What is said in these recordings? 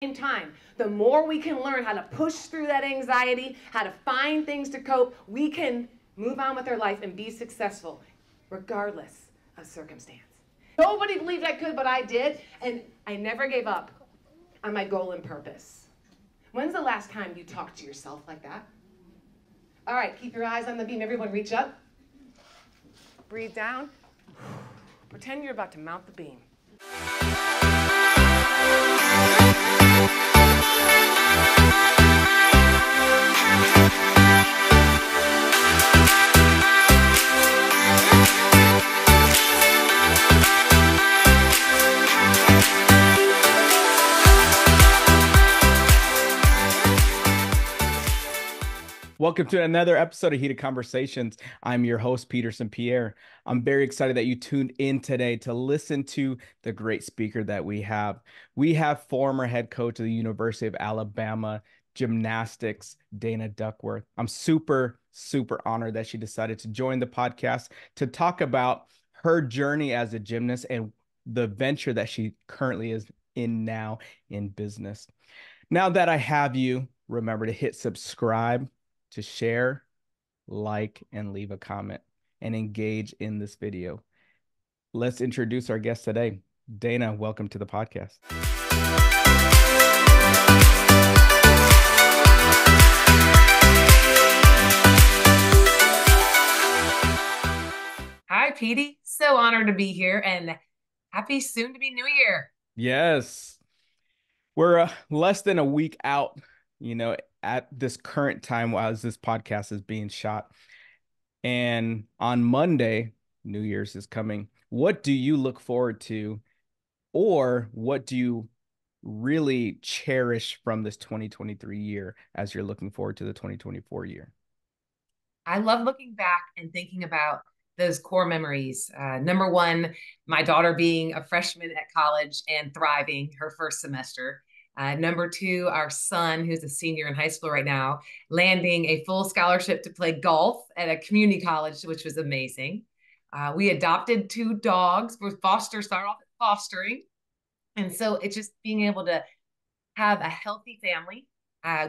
Same time, the more we can learn how to push through that anxiety, how to find things to cope, we can move on with our life and be successful regardless of circumstance. Nobody believed I could, but I did, and I never gave up on my goal and purpose. When's the last time you talked to yourself like that? All right, keep your eyes on the beam. Everyone reach up. Breathe down. Pretend you're about to mount the beam. Welcome to another episode of Heated Conversations. I'm your host, Peterson Pierre. I'm very excited that you tuned in today to listen to the great speaker that we have. We have former head coach of the University of Alabama Gymnastics, DANA Duckworth. I'm super honored that she decided to join the podcast to talk about her journey as a gymnast and the venture that she currently is in now in business. Now that I have you, remember to hit subscribe, to share, like, and leave a comment and engage in this video. Let's introduce our guest today. DANA, welcome to the podcast. Hi, Petey. So honored to be here and happy soon to be New Year. Yes. We're less than a week out, at this current time as this podcast is being shot. And on Monday, New Year's is coming. What do you look forward to, or what do you really cherish from this 2023 year as you're looking forward to the 2024 year? I love looking back and thinking about those core memories. Number one, my daughter being a freshman at college and thriving her first semester. Number two, our son, who's a senior in high school right now, landing a full scholarship to play golf at a community college, which was amazing. We adopted 2 dogs. We're started off fostering. And so it's just being able to have a healthy family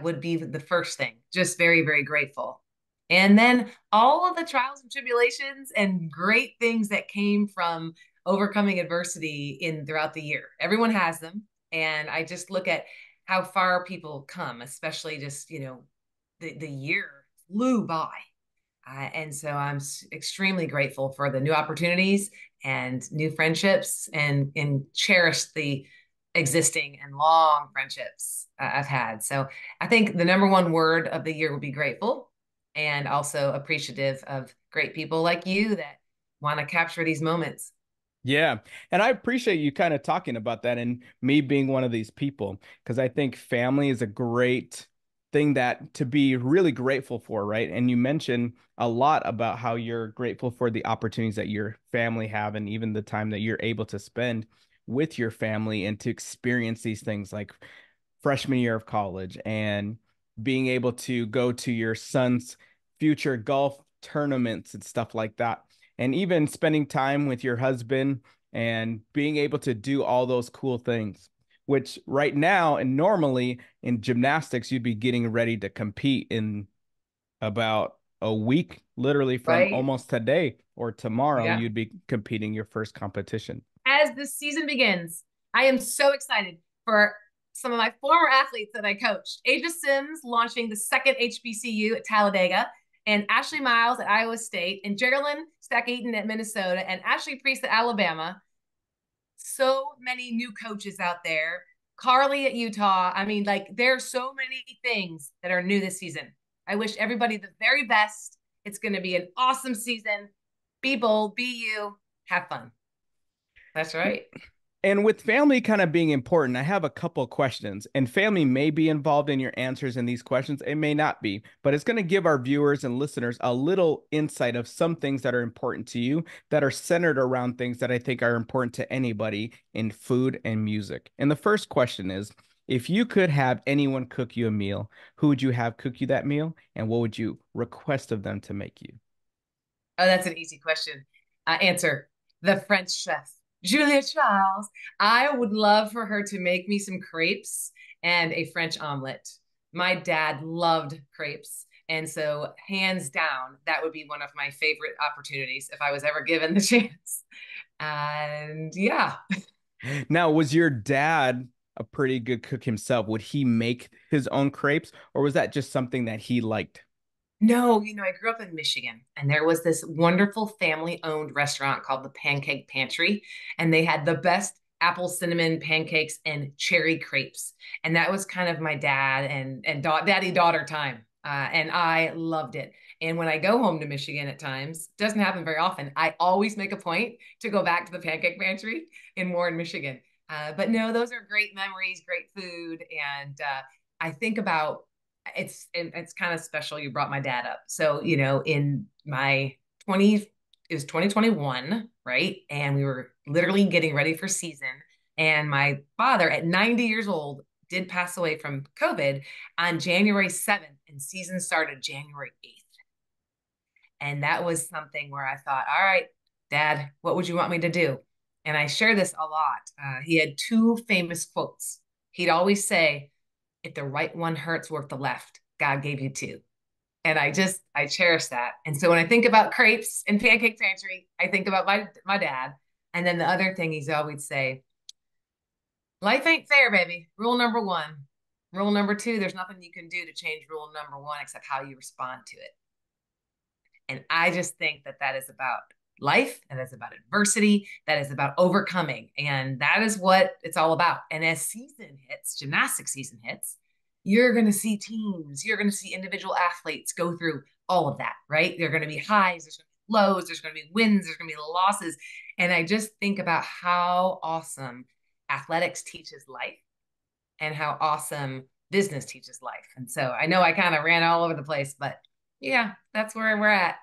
would be the first thing. Just very, very grateful. And then all of the trials and tribulations and great things that came from overcoming adversity throughout the year. Everyone has them. And I just look at how far people come, especially just, the year flew by. And so I'm extremely grateful for the new opportunities and new friendships and cherish the existing and long friendships I've had. So I think the number one word of the year would be grateful, and also appreciative of great people like you that want to capture these moments. Yeah. And I appreciate you kind of talking about that and me being one of these people, because I think family is a great thing that to be really grateful for, right? And you mentioned a lot about how you're grateful for the opportunities that your family have and even the time that you're able to spend with your family and to experience these things like freshman year of college and being able to go to your son's future golf tournaments and stuff like that. And even spending time with your husband and being able to do all those cool things, which right now and normally in gymnastics, you'd be getting ready to compete in about a week, literally from Right? almost today or tomorrow, Yeah. you'd be competing your first competition. As the season begins, I am so excited for some of my former athletes that I coached. Aja Sims launching the second HBCU at Talladega, and Ashley Miles at Iowa State, and Geraldine Stack-Eaton at Minnesota, and Ashley Priest at Alabama. So many new coaches out there. Carly at Utah. I mean, like, there's so many things that are new this season. I wish everybody the very best. It's going to be an awesome season. Be bold, be you, have fun. That's right. And with family kind of being important, I have a couple of questions. And family may be involved in your answers in these questions. It may not be, but it's going to give our viewers and listeners a little insight of some things that are important to you that are centered around things that I think are important to anybody in food and music. And the first question is, if you could have anyone cook you a meal, who would you have cook you that meal? And what would you request of them to make you? Oh, that's an easy question. Answer: the French chef. Julia Childs, I would love for her to make me some crepes and a French omelet. My dad loved crepes. And so, hands down, that would be one of my favorite opportunities if I was ever given the chance. And yeah. Now, was your dad a pretty good cook himself? Would he make his own crepes, or was that just something that he liked? No, I grew up in Michigan and there was this wonderful family owned restaurant called the Pancake Pantry. And they had the best apple cinnamon pancakes and cherry crepes. And that was kind of my dad and daddy daughter time. And I loved it. And when I go home to Michigan at times, doesn't happen very often, I always make a point to go back to the Pancake Pantry in Warren, Michigan. But no, those are great memories, great food. And I think about it's kind of special you brought my dad up. So, in my 20s, it was 2021, right? And we were literally getting ready for season. And my father, at 90 years old, did pass away from COVID on January 7th, and season started January 8th. And that was something where I thought, all right, Dad, what would you want me to do? And I share this a lot. He had two famous quotes. He'd always say, if the right one hurts, work the left. God gave you two. And I cherish that. And so when I think about crepes and pancake pantry, I think about my dad. And then the other thing he's always say, life ain't fair, baby. Rule number one. Rule number two, there's nothing you can do to change rule number one except how you respond to it. And I just think that that is about life, and that's about adversity, that is about overcoming. And that is what it's all about. And as season hits, gymnastics season hits, you're going to see teams, you're going to see individual athletes go through all of that, right? There are going to be highs, there's going to be lows, there's going to be wins, there's going to be losses. And I just think about how awesome athletics teaches life and how awesome business teaches life. And so I know I kind of ran all over the place, but yeah, that's where we're at.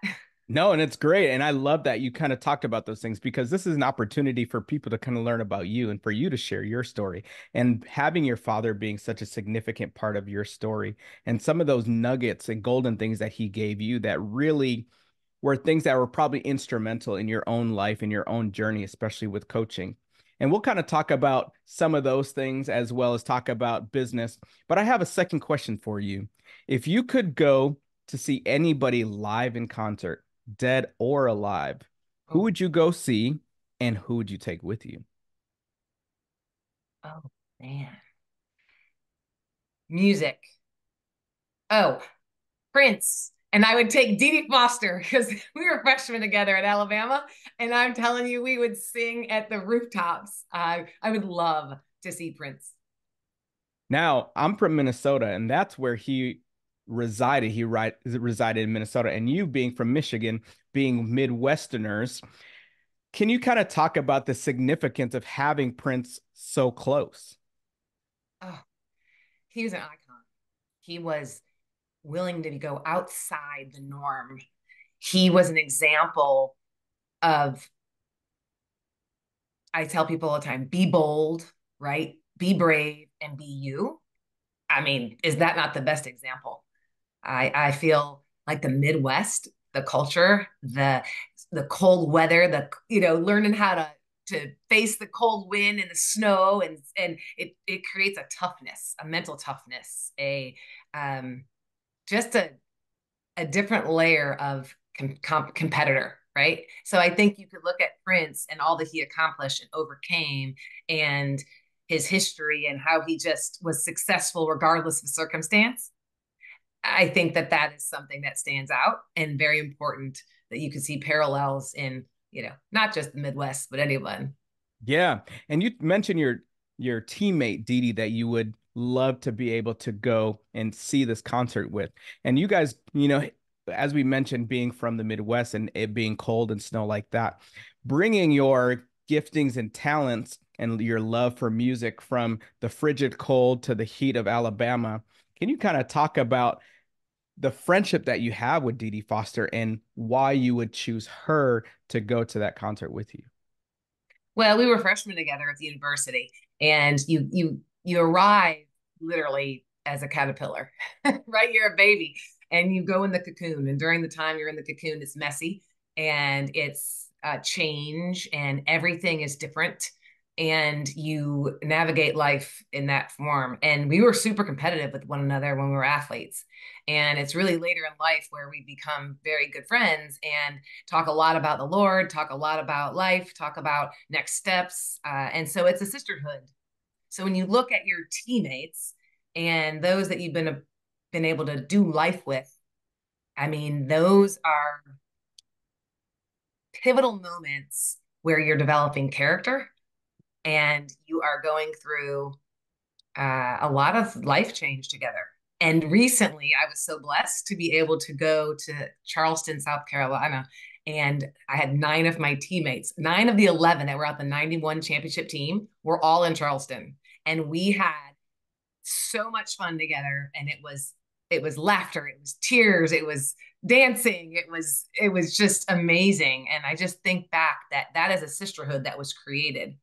No, and it's great. And I love that you kind of talked about those things because this is an opportunity for people to kind of learn about you and for you to share your story. And having your father being such a significant part of your story and some of those nuggets and golden things that he gave you that really were things that were probably instrumental in your own life, in your own journey, especially with coaching. And we'll kind of talk about some of those things as well as talk about business. But I have a second question for you. If you could go to see anybody live in concert, dead or alive, who Oh, would you go see and who would you take with you? oh man. Music. Oh, Prince. And I would take Dee Dee Foster because we were freshmen together at Alabama. And I'm telling you, we would sing at the rooftops. I would love to see Prince. Now, I'm from Minnesota, and that's where he resided. Resided in Minnesota, and you being from Michigan, being Midwesterners, can you kind of talk about the significance of having Prince so close? Oh, he was an icon. He was willing to go outside the norm. He was an example of, I tell people all the time, be bold, right? Be brave and be you. I mean, is that not the best example? I feel like the Midwest, the culture, the cold weather, the learning how to face the cold wind and the snow, and it creates a toughness, a mental toughness, a just a different layer of competitor, right? So I think you could look at Prince and all that he accomplished and overcame, and his history and how he just was successful regardless of circumstance. I think that that is something that stands out and very important that you can see parallels in, not just the Midwest, but anyone. Yeah. And you mentioned your teammate Dee Dee that you would love to be able to go and see this concert with. And you guys, as we mentioned, being from the Midwest and it being cold and snow like that, bringing your giftings and talents and your love for music from the frigid cold to the heat of Alabama. Can you kind of talk about the friendship that you have with Dee Dee Foster and why you would choose her to go to that concert with you? Well, we were freshmen together at the university, and you arrive literally as a caterpillar, right? You're a baby, and you go in the cocoon, and during the time you're in the cocoon, it's messy and it's change and everything is different, and you navigate life in that form. And we were super competitive with one another when we were athletes. And it's really later in life where we become very good friends and talk a lot about the Lord, talk a lot about life, talk about next steps. And so it's a sisterhood. So when you look at your teammates and those that you've been able to do life with, I mean, those are pivotal moments where you're developing character and you are going through a lot of life change together. And recently, I was so blessed to be able to go to Charleston, South Carolina. And I had 9 of my teammates, 9 of the 11 that were at the 91 championship team were all in Charleston. And we had so much fun together. And it was laughter, it was tears, it was dancing, it was just amazing. And I just think back that that is a sisterhood that was created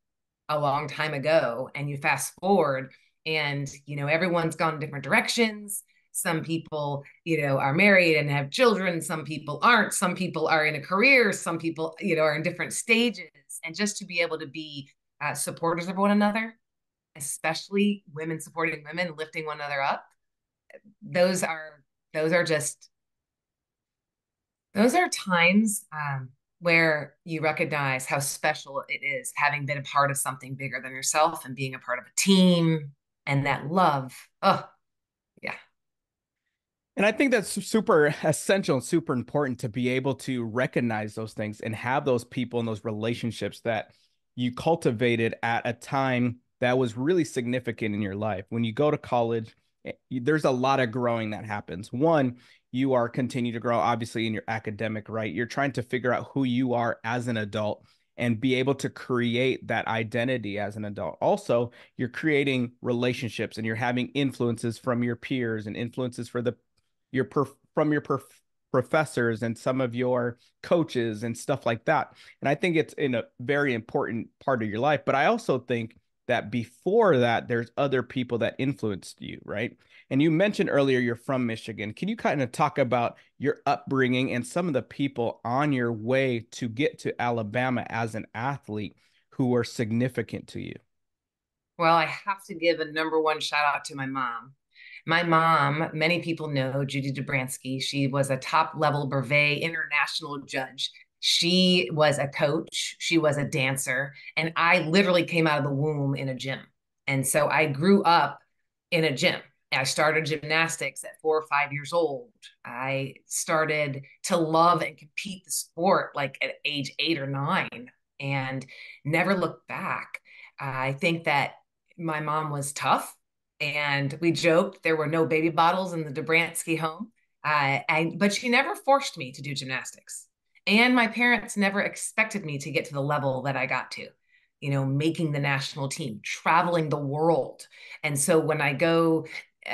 a long time ago. And you fast forward and, you know, everyone's gone different directions. Some people, you know, are married and have children. Some people aren't. Some people are in a career. Some people, you know, are in different stages. And just to be able to be supporters of one another, especially women supporting women, lifting one another up, those are just those are times where you recognize how special it is having been a part of something bigger than yourself and being a part of a team, and that love. Oh, yeah. And I think that's super essential and super important to be able to recognize those things and have those people and those relationships that you cultivated at a time that was really significant in your life. When you go to college, there's a lot of growing that happens. One, you are continuing to grow, obviously, in your academic, right? You're trying to figure out who you are as an adult and be able to create that identity as an adult. Also, you're creating relationships and you're having influences from your peers and influences for from your professors and some of your coaches and stuff like that. And I think it's in a very important part of your life. But I also think that before that, there's other people that influenced you, right? And you mentioned earlier you're from Michigan. Can you kind of talk about your upbringing and some of the people on your way to get to Alabama as an athlete who were significant to you? Well, I have to give a number one shout out to my mom. My mom, many people know Judy Dobransky. She was a top level brevet international judge. She was a coach, she was a dancer, and I literally came out of the womb in a gym. And so I grew up in a gym. I started gymnastics at 4 or 5 years old. I started to love and compete the sport like at age 8 or 9 and never looked back. I think that my mom was tough, and we joked there were no baby bottles in the Dobransky home. But she never forced me to do gymnastics. And my parents never expected me to get to the level that I got to, you know, making the national team, traveling the world. And so when I go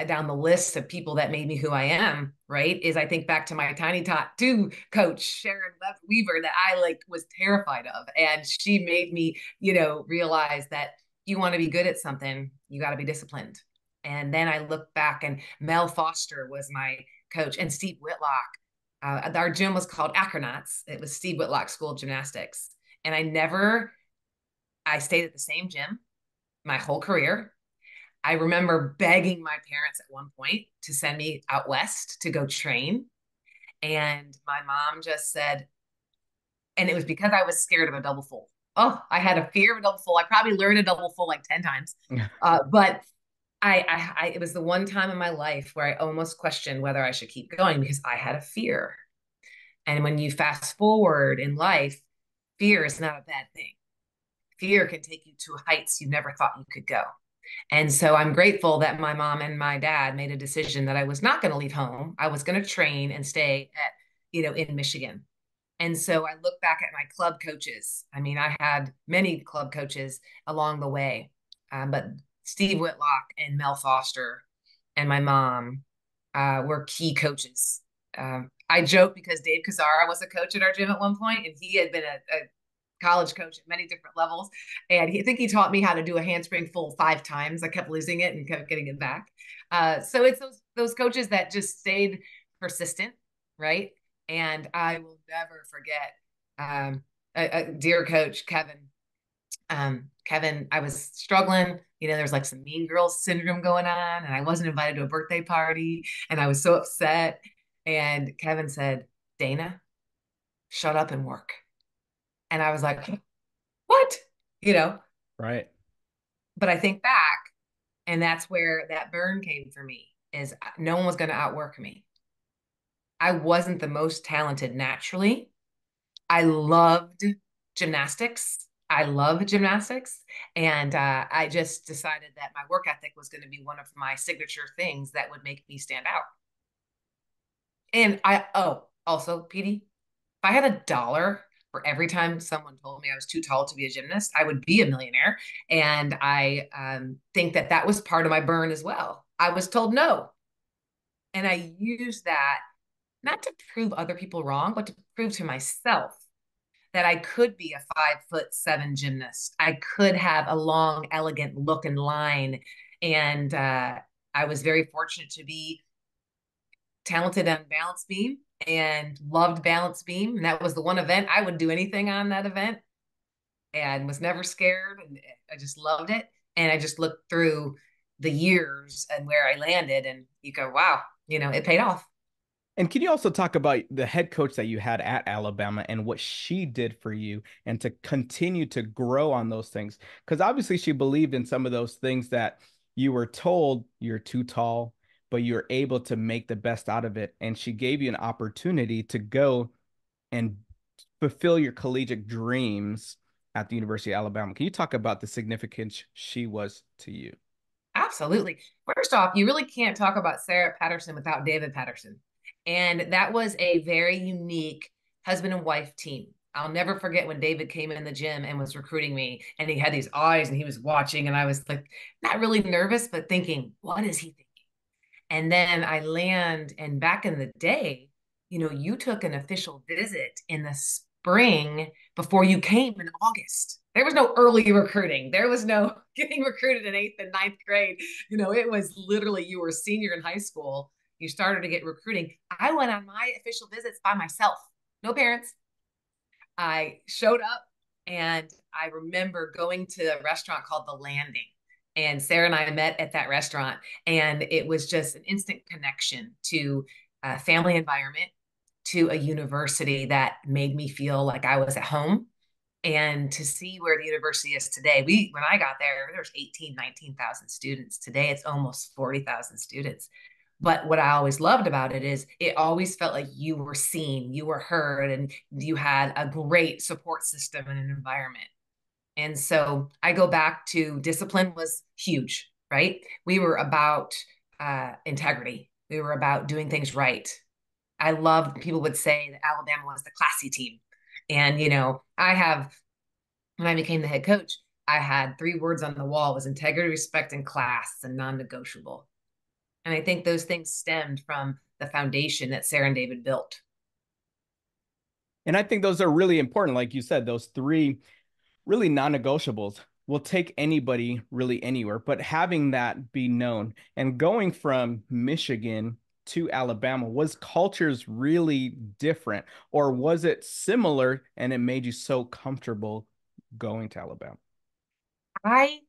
down the list of people that made me who I am, right, is I think back to my Tiny Tot 2 coach, Sharon Weaver, that I like was terrified of. And she made me, you know, realize that you want to be good at something, you got to be disciplined. And then I look back and Mel Foster was my coach, and Steve Whitlock. Our gym was called Acronauts. It was Steve Whitlock School of Gymnastics. And I stayed at the same gym my whole career. I remember begging my parents at one point to send me out west to go train. And my mom just said, and it was because I was scared of a double full. Oh, I had a fear of a double full. I probably learned a double full like 10 times. But it was the one time in my life where I almost questioned whether I should keep going because I had a fear. And when you fast forward in life, fear is not a bad thing. Fear can take you to heights you never thought you could go. And so I'm grateful that my mom and my dad made a decision that I was not going to leave home. I was going to train and stay at, you know, in Michigan. And so I look back at my club coaches. I mean, I had many club coaches along the way, but Steve Whitlock and Mel Foster and my mom were key coaches. I joke because Dave Kazara was a coach at our gym at one point, and he had been a college coach at many different levels. And I think he taught me how to do a handspring full 5 times. I kept losing it and kept getting it back. So it's those coaches that just stayed persistent, right? And I will never forget dear coach, Kevin. Kevin, I was struggling. There's like some mean girl syndrome going on, and I wasn't invited to a birthday party, and I was so upset. And Kevin said, Dana, shut up and work. And I was like, what? You know, Right. but I think back, and that's where that burn came for me is no one was going to outwork me. I wasn't the most talented naturally. I loved gymnastics. I love gymnastics. And I just decided that my work ethic was going to be one of my signature things that would make me stand out. And also, Petey, if I had $1 for every time someone told me I was too tall to be a gymnast, I would be a millionaire. And I think that that was part of my burn as well. I was told no. And I used that not to prove other people wrong, but to prove to myself that I could be a 5'7" gymnast. I could have a long, elegant look and line. And I was very fortunate to be talented on balance beam and loved balance beam. And that was the one event I would do anything on that event and was never scared. And I just loved it. And I just looked through the years and where I landed, and you go, wow, it paid off. And can you also talk about the head coach that you had at Alabama and what she did for you and to continue to grow on those things? Because obviously she believed in some of those things that you were told you're too tall, but you're able to make the best out of it. And she gave you an opportunity to go and fulfill your collegiate dreams at the University of Alabama. Can you talk about the significance she was to you? Absolutely. First off, you really can't talk about Sarah Patterson without David Patterson. And that was a very unique husband and wife team. I'll never forget when David came in the gym and was recruiting me, and he had these eyes and he was watching, and I was like, not really nervous, but thinking, what is he thinking? And then I land, and back in the day, you took an official visit in the spring before you came in August. There was no early recruiting. There was no getting recruited in 8th and 9th grade. It was literally you were a senior in high school. You started to get recruiting. I went on my official visits by myself, no parents. I showed up, and I remember going to a restaurant called The Landing. And Sarah and I met at that restaurant, and it was just an instant connection to a family environment, to a university that made me feel like I was at home. And to see where the university is today, when I got there's 18, 19,000 students. Today, it's almost 40,000 students. But what I always loved about it is it always felt like you were seen, you were heard, and you had a great support system and an environment. And so I go back to discipline was huge, right? We were about integrity. We were about doing things right. I loved, people would say that Alabama was the classy team. And, when I became the head coach, I had 3 words on the wall: was integrity, respect, and class, and non-negotiable. And I think those things stemmed from the foundation that Sarah and David built. And I think those are really important. Like you said, those 3 really non-negotiables will take anybody really anywhere, but having that be known and going from Michigan to Alabama, was cultures really different, or was it similar and it made you so comfortable going to Alabama? I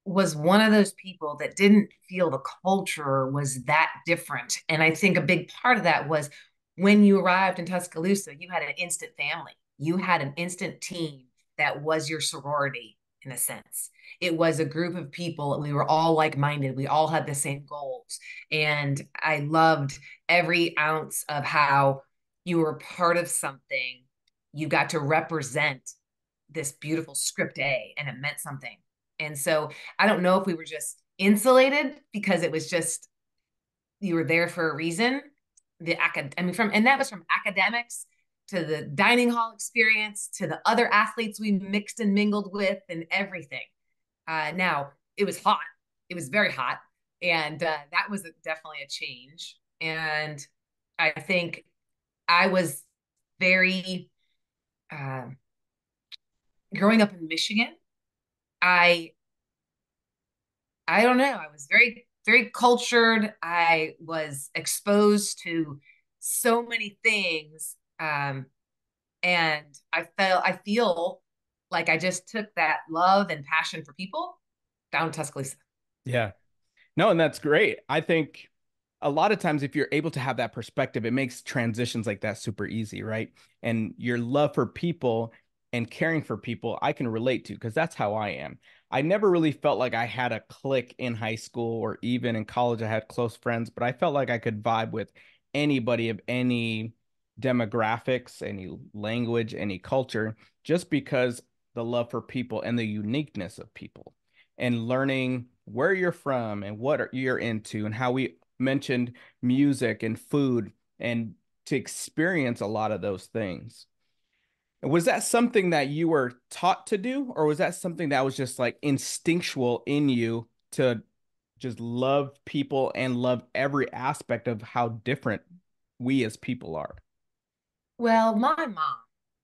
was one of those people that didn't feel the culture was that different. And I think a big part of that was when you arrived in Tuscaloosa, you had an instant family. You had an instant team that was your sorority in a sense. It was a group of people. We were all like minded. We all had the same goals. And I loved every ounce of how you were part of something. You got to represent this beautiful script A, and it meant something. And so I don't know if we were just insulated because it was just, you were there for a reason. And that was from academics to the dining hall experience to the other athletes we mixed and mingled with and everything. Now it was hot. It was very hot. And that was definitely a change. And I think I was very, growing up in Michigan, I don't know. I was very, very cultured. I was exposed to so many things And I feel like I just took that love and passion for people down to Tuscaloosa. Yeah. No, and that's great. I think a lot of times if you're able to have that perspective, it makes transitions like that super easy, right? And your love for people and caring for people, I can relate to because that's how I am. I never really felt like I had a clique in high school or even in college. I had close friends, but I felt like I could vibe with anybody of any demographics, any language, any culture, just because the love for people and the uniqueness of people and learning where you're from and you're into and how we mentioned music and food and to experience a lot of those things. Was that something that you were taught to do, or was that something that was just like instinctual in you to just love people and love every aspect of how different we as people are? Well, my mom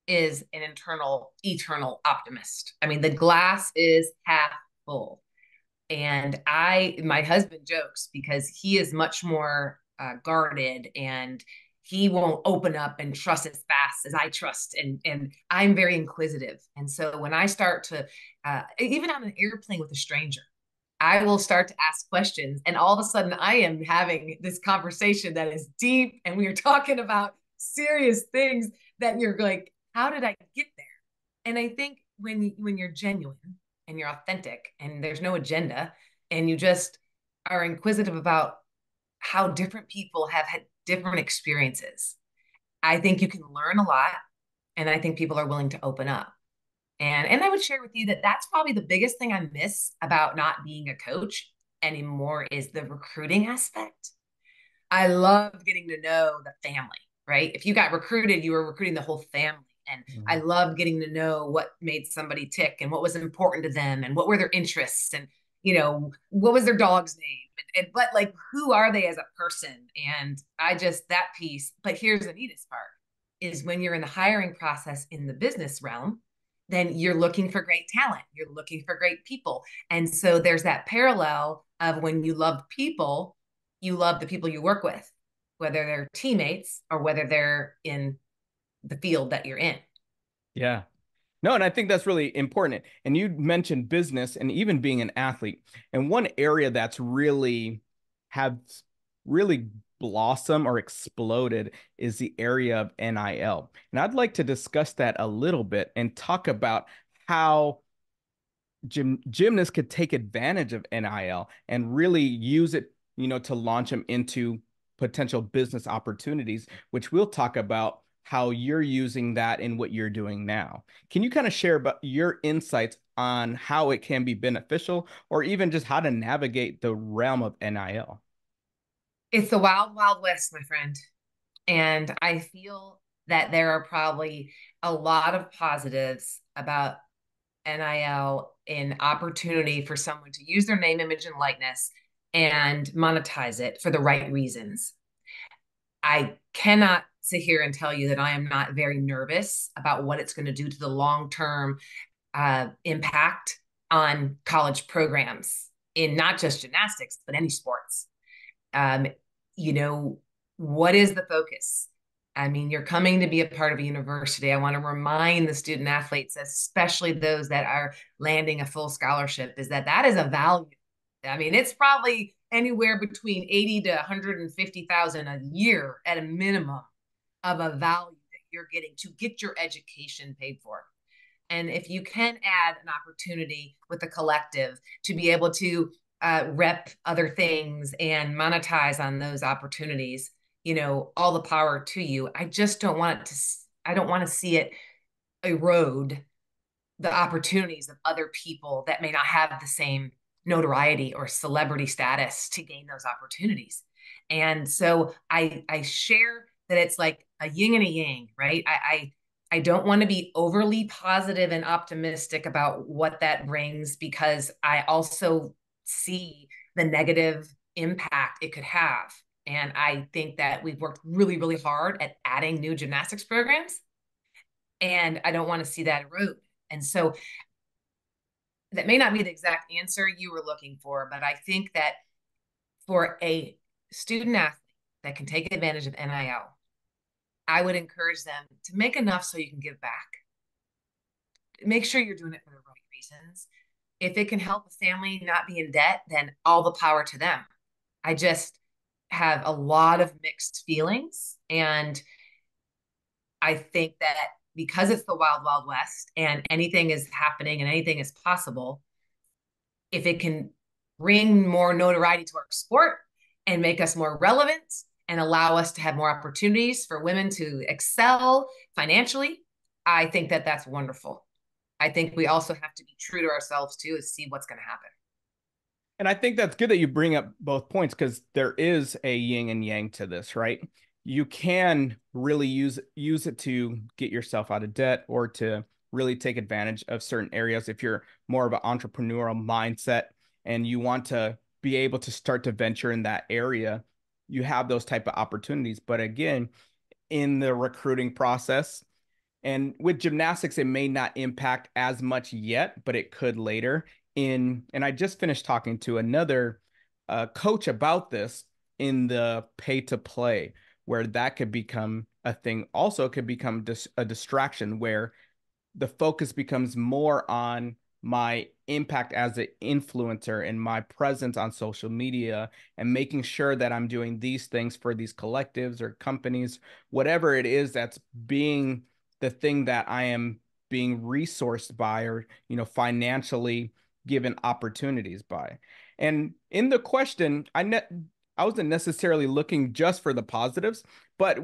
is an eternal optimist. I mean, the glass is half full. And my husband jokes because he is much more guarded, and he won't open up and trust as fast as I trust. And I'm very inquisitive. And so when I start to, even on an airplane with a stranger, I will start to ask questions. And all of a sudden, I am having this conversation that is deep. And we are talking about serious things that you're like, how did I get there? And I think when you're genuine and you're authentic and there's no agenda and you just are inquisitive about how different people have had different experiences, I think you can learn a lot, and I think people are willing to open up. And I would share with you that that's probably the biggest thing I miss about not being a coach anymore is the recruiting aspect. I love getting to know the family, right? If you got recruited, you were recruiting the whole family. And I Mhm. love getting to know what made somebody tick and what was important to them and what were their interests and, what was their dog's name. But like, who are they as a person? And that piece. But here's the neatest part is when you're in the hiring process in the business realm, then you're looking for great talent. You're looking for great people. And so there's that parallel of when you love people, you love the people you work with, whether they're teammates or whether they're in the field that you're in. Yeah. No, and I think that's really important. And you mentioned business and even being an athlete. And one area that's have really blossomed or exploded is the area of NIL. And I'd like to discuss that a little bit and talk about how gymnasts could take advantage of NIL and really use it, to launch them into potential business opportunities, which we'll talk about how you're using that in what you're doing now. Can you kind of share about your insights on how it can be beneficial or even just how to navigate the realm of NIL? It's the wild, wild west, my friend. And I feel that there are probably a lot of positives about NIL in opportunity for someone to use their name, image, and likeness and monetize it for the right reasons. I cannot sit here and tell you that I am not very nervous about what it's going to do to the long term impact on college programs in not just gymnastics, but any sports. Um, you know, what is the focus? I mean, you're coming to be a part of a university. I want to remind the student athletes, especially those that are landing a full scholarship, is that is a value. I mean, it's probably anywhere between 80 to 150,000 a year at a minimum of a value that you're getting to get your education paid for. And if you can add an opportunity with the collective to be able to rep other things and monetize on those opportunities, all the power to you. I don't want to see it erode the opportunities of other people that may not have the same notoriety or celebrity status to gain those opportunities. And so I share that it's like a yin and a yang, right? I don't want to be overly positive and optimistic about what that brings because I also see the negative impact it could have. And I think that we've worked really, really hard at adding new gymnastics programs. And I don't want to see that erode. And so that may not be the exact answer you were looking for, but I think that for a student athlete that can take advantage of NIL, I would encourage them to make enough so you can give back. Make sure you're doing it for the right reasons. If it can help a family not be in debt, then all the power to them. I just have a lot of mixed feelings. And I think that because it's the wild, wild west and anything is happening and anything is possible, if it can bring more notoriety to our sport and make us more relevant and allow us to have more opportunities for women to excel financially, I think that that's wonderful. I think we also have to be true to ourselves too, is see what's going to happen. And I think that's good that you bring up both points, because there is a yin and yang to this, right? You can really use it to get yourself out of debt or to really take advantage of certain areas if you're more of an entrepreneurial mindset and you want to be able to start to venture in that area. You have those type of opportunities. But again, in the recruiting process, and with gymnastics, it may not impact as much yet, but it could later. And I just finished talking to another coach about this in the pay to play, where that could become a thing. Also, it could become a distraction where the focus becomes more on my impact as an influencer and my presence on social media and making sure that I'm doing these things for these collectives or companies, whatever it is that's being the thing that I am being resourced by, or, financially given opportunities by. And in the question, I wasn't necessarily looking just for the positives, but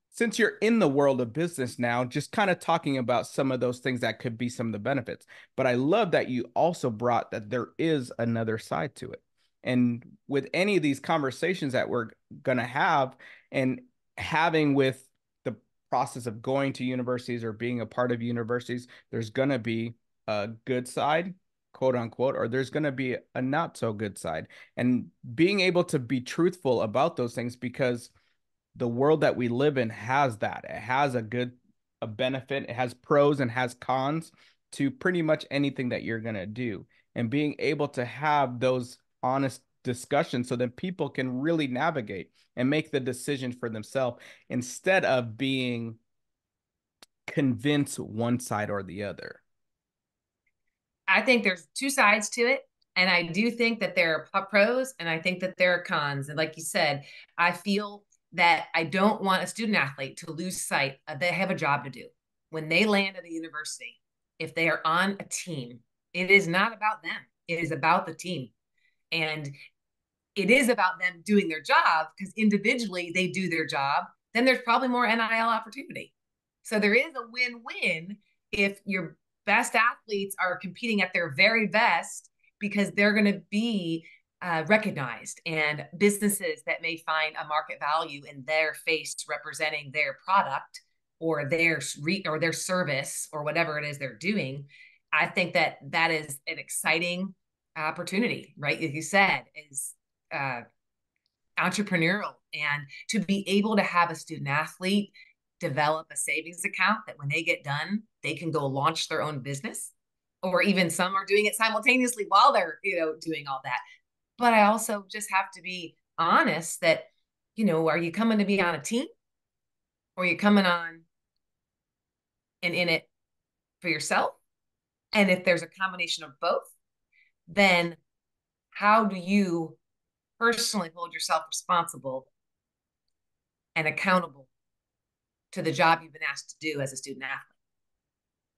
since you're in the world of business now, just kind of talking about some of those things that could be some of the benefits. But I love that you also brought that there is another side to it. And with any of these conversations that we're going to have and having with the process of going to universities or being a part of universities, there's going to be a good side, quote unquote, or there's going to be a not so good side. And being able to be truthful about those things, because the world that we live in has that. It has a benefit. It has pros and has cons to pretty much anything that you're going to do. And being able to have those honest discussions so that people can really navigate and make the decision for themselves instead of being convinced one side or the other. I think there's two sides to it. And I do think that there are pros and I think that there are cons. And like you said, I feel that I don't want a student athlete to lose sight of they have a job to do. When they land at a university, if they are on a team, it is not about them. It is about the team. And it is about them doing their job, because individually they do their job. Then there's probably more NIL opportunity. So there is a win-win if your best athletes are competing at their very best, because they're going to be recognized, and businesses that may find a market value in their face representing their product or their service or whatever it is they're doing. I think that that is an exciting opportunity, right? As you said, is entrepreneurial, and to be able to have a student athlete develop a savings account that when they get done, they can go launch their own business, or even some are doing it simultaneously while they're, doing all that. But I also just have to be honest that, are you coming to be on a team, or are you coming on and in it for yourself? And if there's a combination of both, then how do you personally hold yourself responsible and accountable to the job you've been asked to do as a student athlete?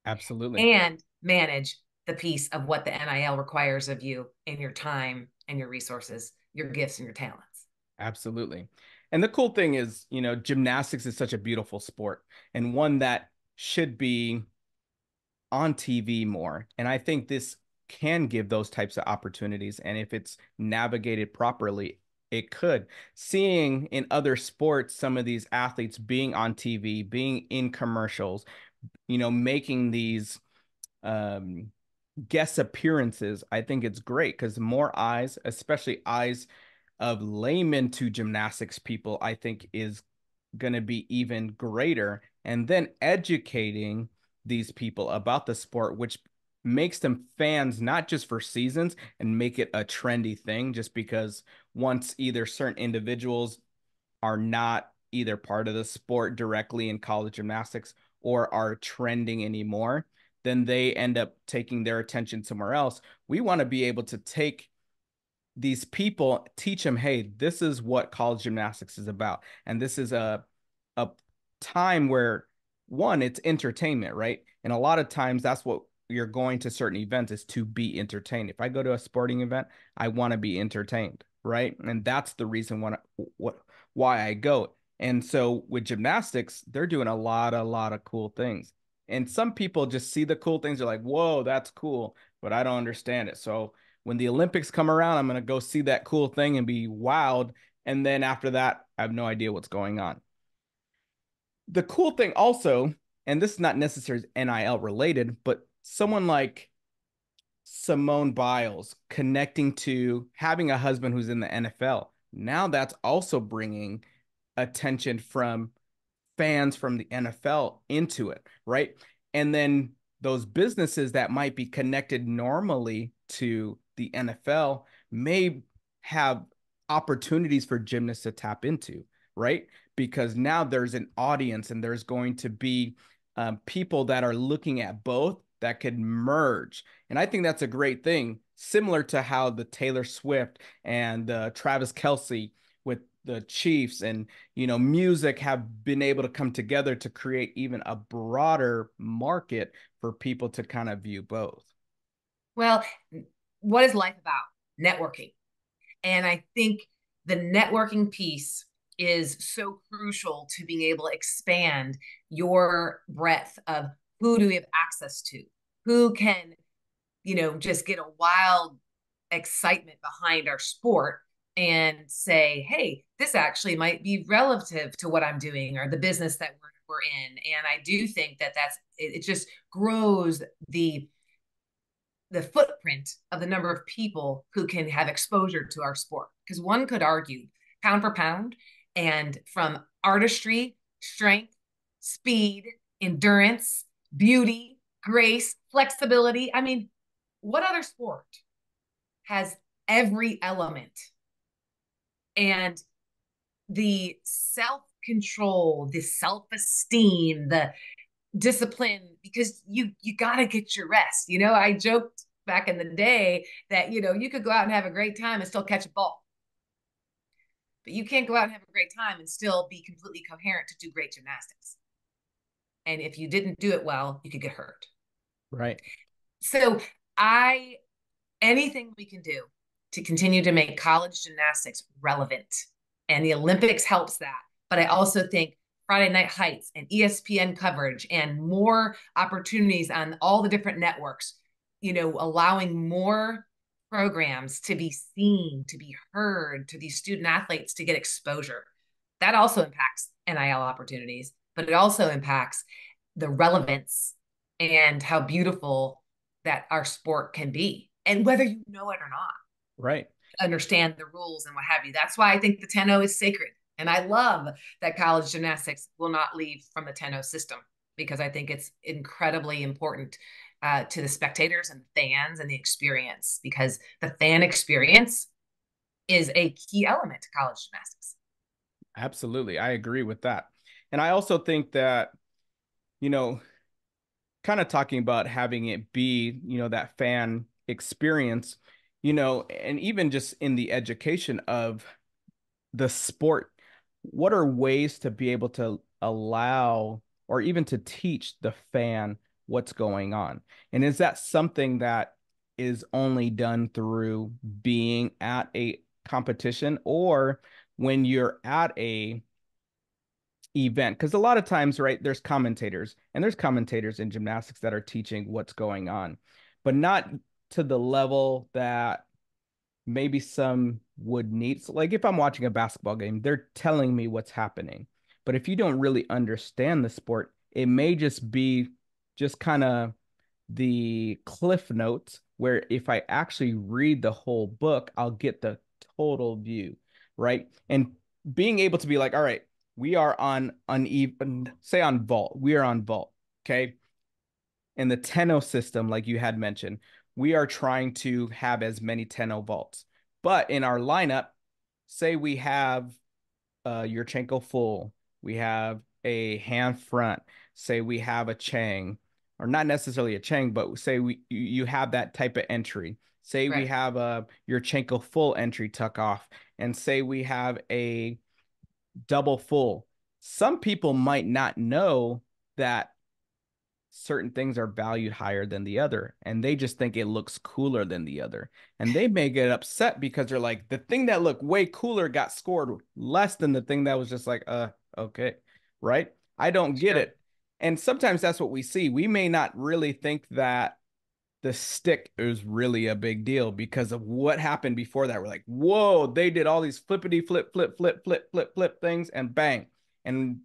Absolutely. And manage the piece of what the NIL requires of you in your time and your resources, your gifts and your talents. Absolutely. And the cool thing is, gymnastics is such a beautiful sport, and one that should be on TV more. And I think this can give those types of opportunities. And if it's navigated properly, it could. Seeing in other sports, some of these athletes being on TV, being in commercials, making these guest appearances, I think it's great, because more eyes, especially eyes of laymen to gymnastics people, I think is going to be even greater. And then educating these people about the sport, which makes them fans, not just for seasons, and make it a trendy thing, just because once either certain individuals are not either part of the sport directly in college gymnastics or are trending anymore, then they end up taking their attention somewhere else. We want to be able to take these people, teach them, hey, this is what college gymnastics is about. And this is a time where, one, it's entertainment, right? And a lot of times that's what you're going to certain events, is to be entertained. If I go to a sporting event, I want to be entertained, right? And that's the reason why I go. And so with gymnastics, they're doing a lot of cool things. And some people just see the cool things, they're like, whoa, that's cool, but I don't understand it. So when the Olympics come around, I'm going to go see that cool thing and be wowed. And then after that, I have no idea what's going on. The cool thing also, and this is not necessarily NIL related, but someone like Simone Biles connecting to having a husband who's in the NFL, now that's also bringing attention from fans from the NFL into it, right? And then those businesses that might be connected normally to the NFL may have opportunities for gymnasts to tap into, right? Because now there's an audience and there's going to be people that are looking at both that could merge. And I think that's a great thing, similar to how the Taylor Swift and Travis Kelce with the Chiefs and, music have been able to come together to create even a broader market for people to kind of view both. Well, what is life about? Networking. And I think the networking piece is so crucial to being able to expand your breadth of who do we have access to, who can, just get a wild excitement behind our sport and say, hey, this actually might be relative to what I'm doing or the business that we're in. And I do think that it just grows the footprint of the number of people who can have exposure to our sport. Because one could argue pound for pound, and from artistry, strength, speed, endurance, beauty, grace, flexibility. I mean, what other sport has every element? And the self-control, the self-esteem, the discipline, because you got to get your rest. I joked back in the day that, you could go out and have a great time and still catch a ball. But you can't go out and have a great time and still be completely coherent to do great gymnastics. And if you didn't do it well, you could get hurt. Right. So anything we can do to continue to make college gymnastics relevant, and the Olympics helps that. But I also think Friday Night Heights and ESPN coverage and more opportunities on all the different networks, allowing more programs to be seen, to be heard, to these student athletes to get exposure. That also impacts NIL opportunities, but it also impacts the relevance and how beautiful that our sport can be. And whether you know it or not. Right. Understand the rules and what have you. That's why I think the 10-0 is sacred. And I love that college gymnastics will not leave from the 10-0 system, because I think it's incredibly important to the spectators and the fans and the experience, because the fan experience is a key element to college gymnastics. Absolutely. I agree with that. And I also think that, kind of talking about having it be, that fan experience, and even just in the education of the sport, what are ways to be able to allow or even to teach the fan what's going on? And is that something that is only done through being at a competition, or when you're at a event? Because a lot of times, right, there's commentators in gymnastics that are teaching what's going on, but not to the level that maybe some would need. So like if I'm watching a basketball game, they're telling me what's happening. But if you don't really understand the sport, it may just be just kind of the cliff notes, where if I actually read the whole book, I'll get the total view, right? And being able to be like, all right, we are on uneven, say on vault, we are on vault, okay? In the 10-0 system, like you had mentioned, we are trying to have as many 10-0 vaults. But in our lineup, say we have Yurchenko full we have a hand front, say we have a Chang, or not necessarily a Chang, but say you have that type of entry. Say we Right. have a your Chenko full entry tuck off, and say we have a double full. Some people might not know that certain things are valued higher than the other, and they just think it looks cooler than the other. And they may get upset because they're like, the thing that looked way cooler got scored less than the thing that was just like, okay, right? I don't get Sure. it. And sometimes that's what we see. We may not really think that the stick is really a big deal because of what happened before that. We're like, whoa, they did all these flippity flip, flip, flip, flip, flip, flip things, and bang. And,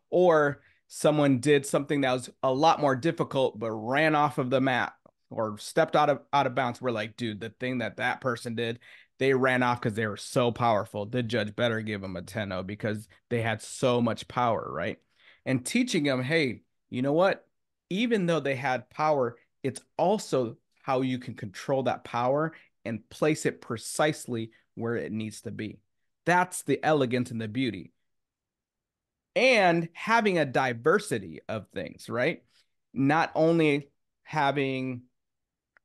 or someone did something that was a lot more difficult, but ran off of the mat or stepped out of bounds. We're like, dude, the thing that person did, they ran off because they were so powerful. The judge better give them a 10-0 because they had so much power, right? And teaching them, hey, you know what? Even though they had power, it's also how you can control that power and place it precisely where it needs to be. That's the elegance and the beauty. And having a diversity of things, right? Not only having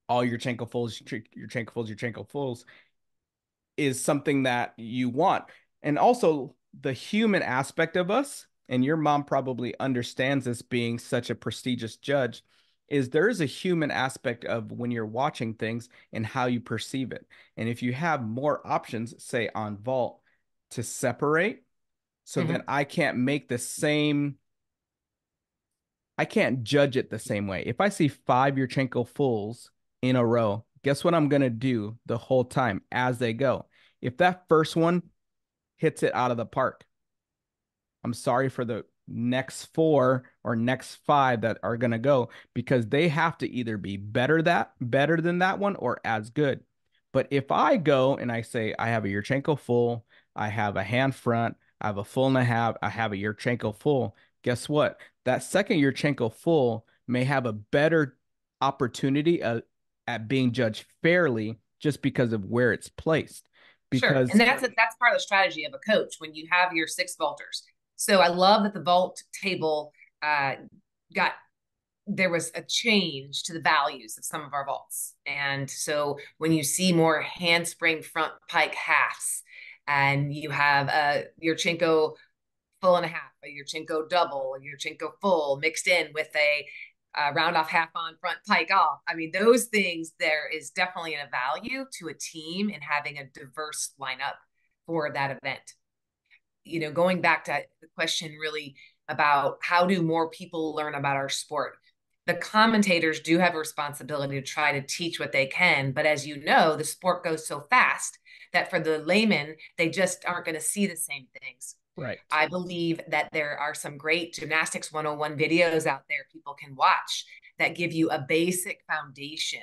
all your Chenko fulls, your Chenko fulls, your Chenko fulls is something that you want. And also the human aspect of us, and your mom probably understands this being such a prestigious judge, is there is a human aspect of when you're watching things and how you perceive it. And if you have more options, say on vault, to separate, so Mm-hmm. that I can't make the same, I can't judge it the same way. If I see 5 Yurchenko fulls in a row, guess what I'm going to do the whole time as they go? If that first one hits it out of the park, I'm sorry for the next 4 or next 5 that are going to go, because they have to either be better than that one or as good. But if I go and I say I have a Yurchenko full, I have a hand front, I have a full and a half, I have a Yurchenko full, guess what? That second Yurchenko full may have a better opportunity at being judged fairly just because of where it's placed. Sure. And Because that's part of the strategy of a coach when you have your 6 vaulters. So I love that the vault table uh, got there was a change to the values of some of our vaults. And so when you see more handspring front pike halves, and you have a Yurchenko full and a half, a Yurchenko double, a Yurchenko full mixed in with a round off half on front pike off. I mean, those things, there is definitely a value to a team in having a diverse lineup for that event. Going back to the question really about how do more people learn about our sport? The commentators do have a responsibility to try to teach what they can. But as you know, the sport goes so fast that for the layman, they just aren't going to see the same things. right. I believe that there are some great Gymnastics 101 videos out there people can watch that give you a basic foundation.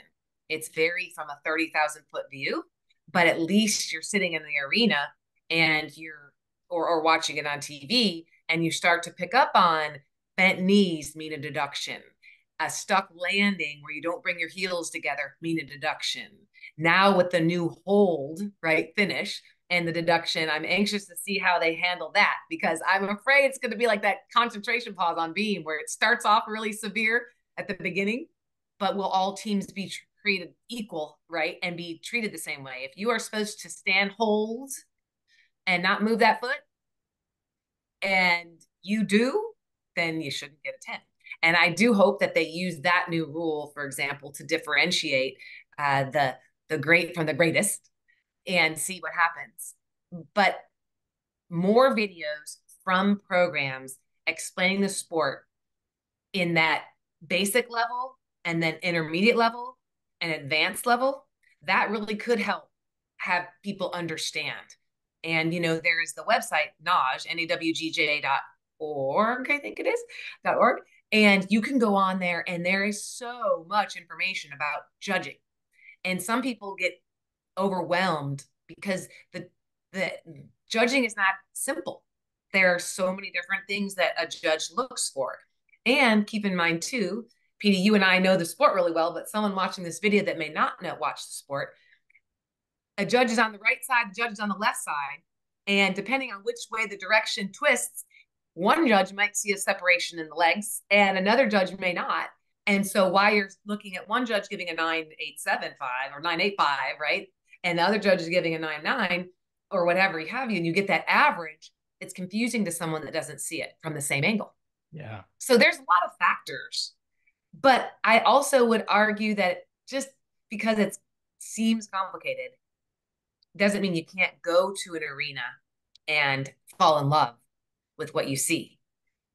It's very from a 30,000 foot view, but at least you're sitting in the arena and you're or watching it on TV, and you start to pick up on bent knees mean a deduction. A stuck landing where you don't bring your heels together mean a deduction. Now with the new hold, right, finish, and the deduction, I'm anxious to see how they handle that, because I'm afraid it's going to be like that concentration pause on beam where it starts off really severe at the beginning, but will all teams be treated equal, right, and be treated the same way? If you are supposed to stand hold and not move that foot, and you do, then you shouldn't get a 10. And I do hope that they use that new rule, for example, to differentiate the great from the greatest and see what happens. But more videos from programs explaining the sport in that basic level and then intermediate level and advanced level, that really could help have people understand. And, there is the website, nawgjj.org, I think it is, .org. And you can go on there, and there is so much information about judging. And some people get overwhelmed because the judging is not simple. There are so many different things that a judge looks for. And keep in mind, too, Petey, you and I know the sport really well, but someone watching this video that may not watch the sport, a judge is on the right side, the judge is on the left side. And depending on which way the direction twists, One judge might see a separation in the legs and another judge may not. And so while you're looking at one judge giving a 9.875 or 9.85, right? And the other judge is giving a 9.9 or whatever you have you, and you get that average, it's confusing to someone that doesn't see it from the same angle. Yeah. So there's a lot of factors. But I also would argue that just because it seems complicated doesn't mean you can't go to an arena and fall in love with what you see.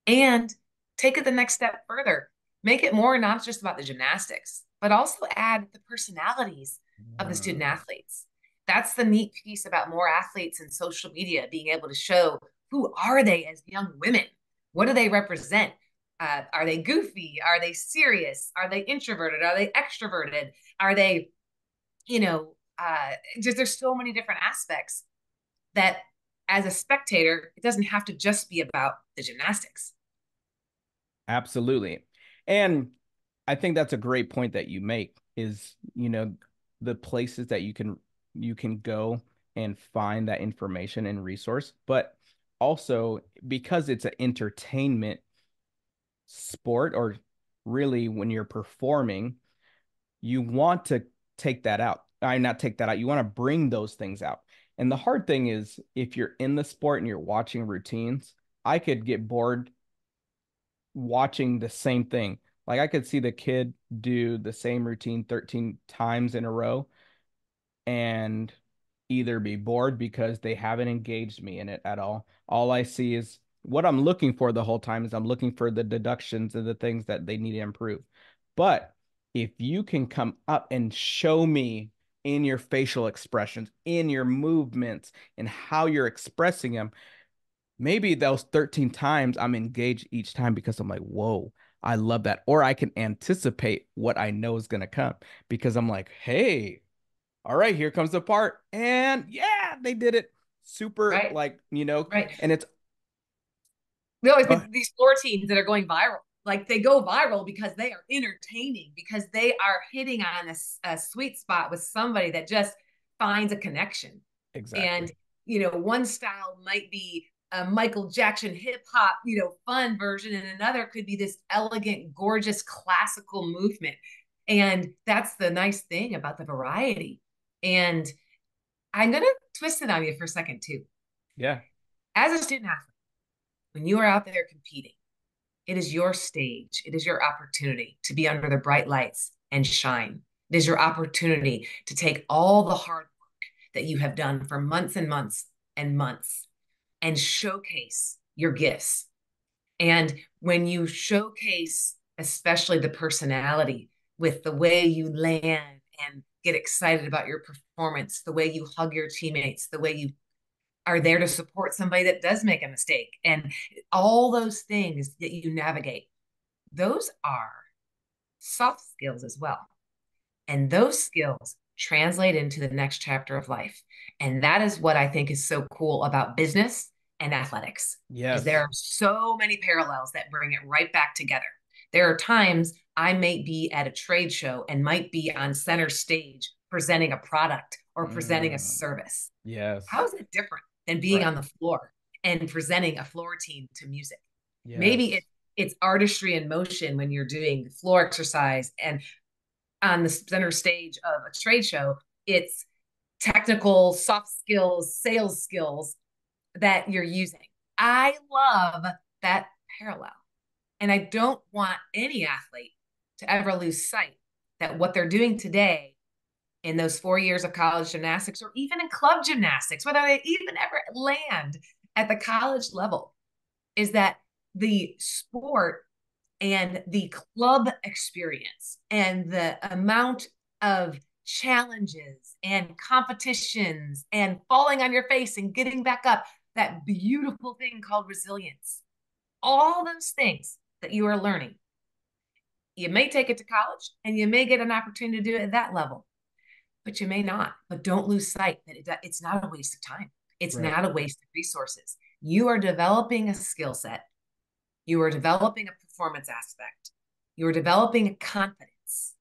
And take it the next step further. Make it more not just about the gymnastics, but also add the personalities of the student athletes. That's the neat piece about more athletes and social media, being able to show who are they as young women? What do they represent? Are they goofy? Are they serious? Are they introverted? Are they extroverted? Are they, just there's so many different aspects that as a spectator, it doesn't have to just be about the gymnastics. Absolutely. And I think that's a great point that you make is, the places that you can go and find that information and resource, but also because it's an entertainment sport, or really when you're performing, you want to take that out. Not take that out. You want to bring those things out. And the hard thing is if you're in the sport and you're watching routines, I could get bored watching the same thing. Like I could see the kid do the same routine 13 times in a row and either be bored because they haven't engaged me in it at all. All I see is what I'm looking for the whole time is I'm looking for the deductions and the things that they need to improve. But if you can come up and show me in your facial expressions, in your movements, and how you're expressing them, maybe those 13 times I'm engaged each time because I'm like, whoa, I love that. Or I can anticipate what I know is going to come because I'm like, hey, all right, here comes the part. And yeah, they did it super, Right. Right. And it's these floor teams that are going viral. Like they go viral because they are entertaining, because they are hitting on a sweet spot with somebody that just finds a connection. exactly. And, one style might be a Michael Jackson hip hop, fun version, and another could be this elegant, gorgeous classical movement. And that's the nice thing about the variety. And I'm going to twist it on you for a second, too. Yeah. As a student athlete, when you are out there competing, it is your stage. It is your opportunity to be under the bright lights and shine. It is your opportunity to take all the hard work that you have done for months and months and months and showcase your gifts. And when you showcase, especially the personality with the way you land and get excited about your performance, the way you hug your teammates, the way you are there to support somebody that does make a mistake, and all those things that you navigate, those are soft skills as well. And those skills translate into the next chapter of life. And that is what I think is so cool about business and athletics. Yes. Is there are so many parallels that bring it right back together. There are times I may be at a trade show and might be on center stage presenting a product or presenting a service. Yes. How is it different than being on the floor and presenting a floor routine to music? Yes. Maybe it's artistry in motion when you're doing floor exercise, and on the center stage of a trade show, it's technical, soft skills, sales skills that you're using. I love that parallel. And I don't want any athlete to ever lose sight that what they're doing today in those 4 years of college gymnastics, or even in club gymnastics, whether they even ever land at the college level, is that the sport and the club experience and the amount of challenges and competitions and falling on your face and getting back up, that beautiful thing called resilience, all those things that you are learning, you may take it to college and you may get an opportunity to do it at that level, but you may not. But don't lose sight that it's not a waste of time. It's not a waste of resources. You are developing a skill set. You are developing a performance aspect. You are developing a confidence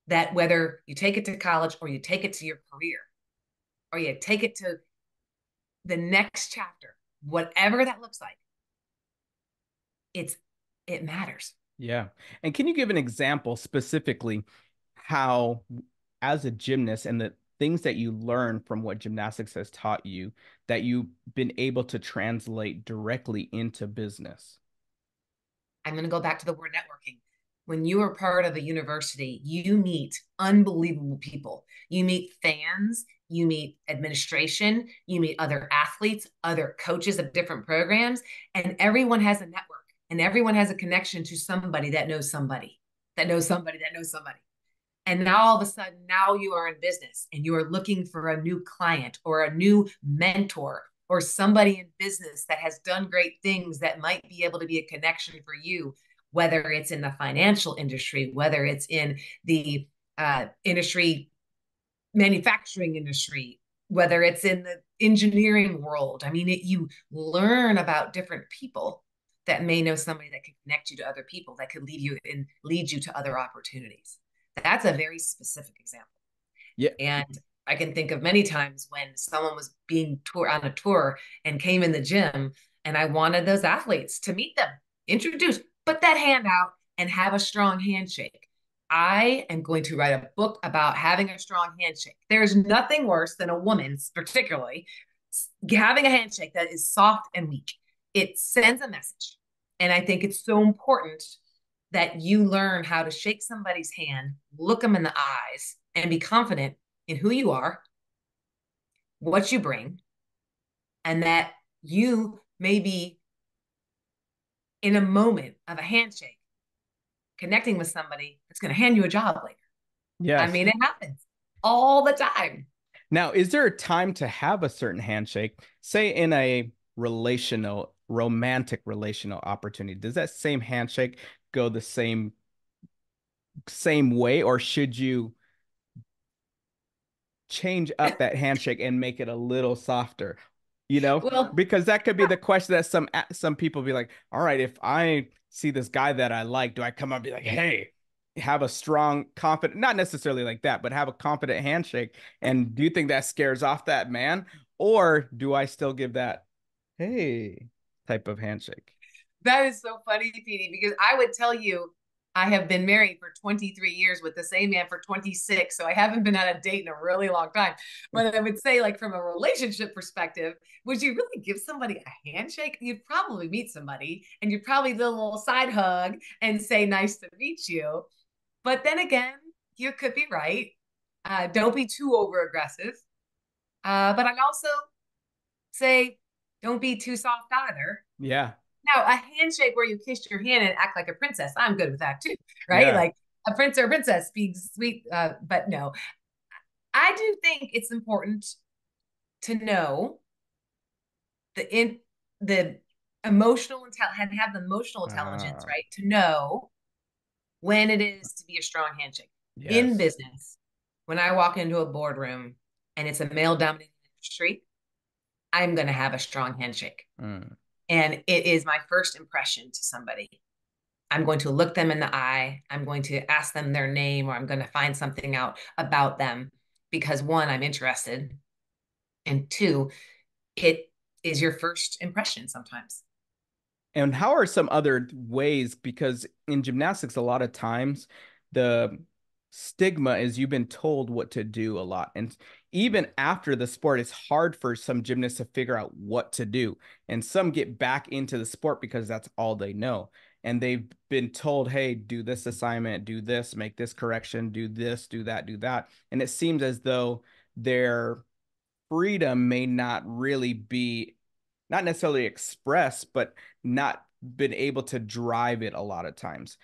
that whether you take it to college or you take it to your career or you take it to the next chapter, whatever that looks like, it matters. Yeah. And can you give an example specifically how, as a gymnast, and the things that you learn from what gymnastics has taught you, that you've been able to translate directly into business? I'm going to go back to the word networking. When you are part of a university, you meet unbelievable people. You meet fans, you meet administration, you meet other athletes, other coaches of different programs, and everyone has a network and everyone has a connection to somebody that knows somebody, that knows somebody, that knows somebody. And now all of a sudden, now you are in business and you are looking for a new client or a new mentor or somebody in business that has done great things that might be able to be a connection for you, whether it's in the financial industry, whether it's in the industry, manufacturing industry, whether it's in the engineering world. I mean, you learn about different people that may know somebody that can connect you to other people, that could lead you to other opportunities. That's a very specific example. Yeah. And I can think of many times when someone was being on a tour and came in the gym, and I wanted those athletes to meet them, introduce, put that hand out, and have a strong handshake. I am going to write a book about having a strong handshake. There's nothing worse than a woman, particularly, having a handshake that is soft and weak. It sends a message. And I think it's so important that you learn how to shake somebody's hand, look them in the eyes, and be confident in who you are, what you bring, and that you may be in a moment of a handshake connecting with somebody that's going to hand you a job later. I Yes. mean, it happens all the time. Now, is there a time to have a certain handshake, say in a romantic relational opportunity? Does that same handshake go the same way, or should you change up that handshake and make it a little softer? Well, Because that could be the question that some people be like, all right, if I see this guy that I like, do I come up and be like, hey, have a strong, confident, not necessarily like that, but have a confident handshake? And do you think that scares off that man? Or do I still give that, hey, type of handshake? that is so funny, Petey, because I would tell you I have been married for 23 years with the same man for 26. So I haven't been on a date in a really long time. But I would say, like, from a relationship perspective, would you really give somebody a handshake? You'd probably meet somebody and you'd probably do a little side hug and say, nice to meet you. But then again, you could be right. Don't be too over aggressive. But I'd also say, don't be too soft either. Yeah. Now, a handshake where you kiss your hand and act like a princess, I'm good with that too, right? Yeah. Like a prince or a princess being sweet. But no, I do think it's important to know the emotional and have the emotional intelligence, Uh, right? To know when it is to be a strong handshake in yes. business. When I walk into a boardroom and it's a male dominated industry, I'm going to have a strong handshake. Mm. And it is my first impression to somebody. I'm going to look them in the eye. I'm going to ask them their name, or I'm going to find something out about them because, one, I'm interested. And two, it is your first impression sometimes. And how are some other ways? Because in gymnastics, a lot of times the stigma is you've been told what to do a lot. And even after the sport, it's hard for some gymnasts to figure out what to do. And some get back into the sport because that's all they know. And they've been told, hey, do this assignment, do this, make this correction, do this, do that, do that. And it seems as though their freedom may not really be, not necessarily expressed, but not been able to drive it a lot of times.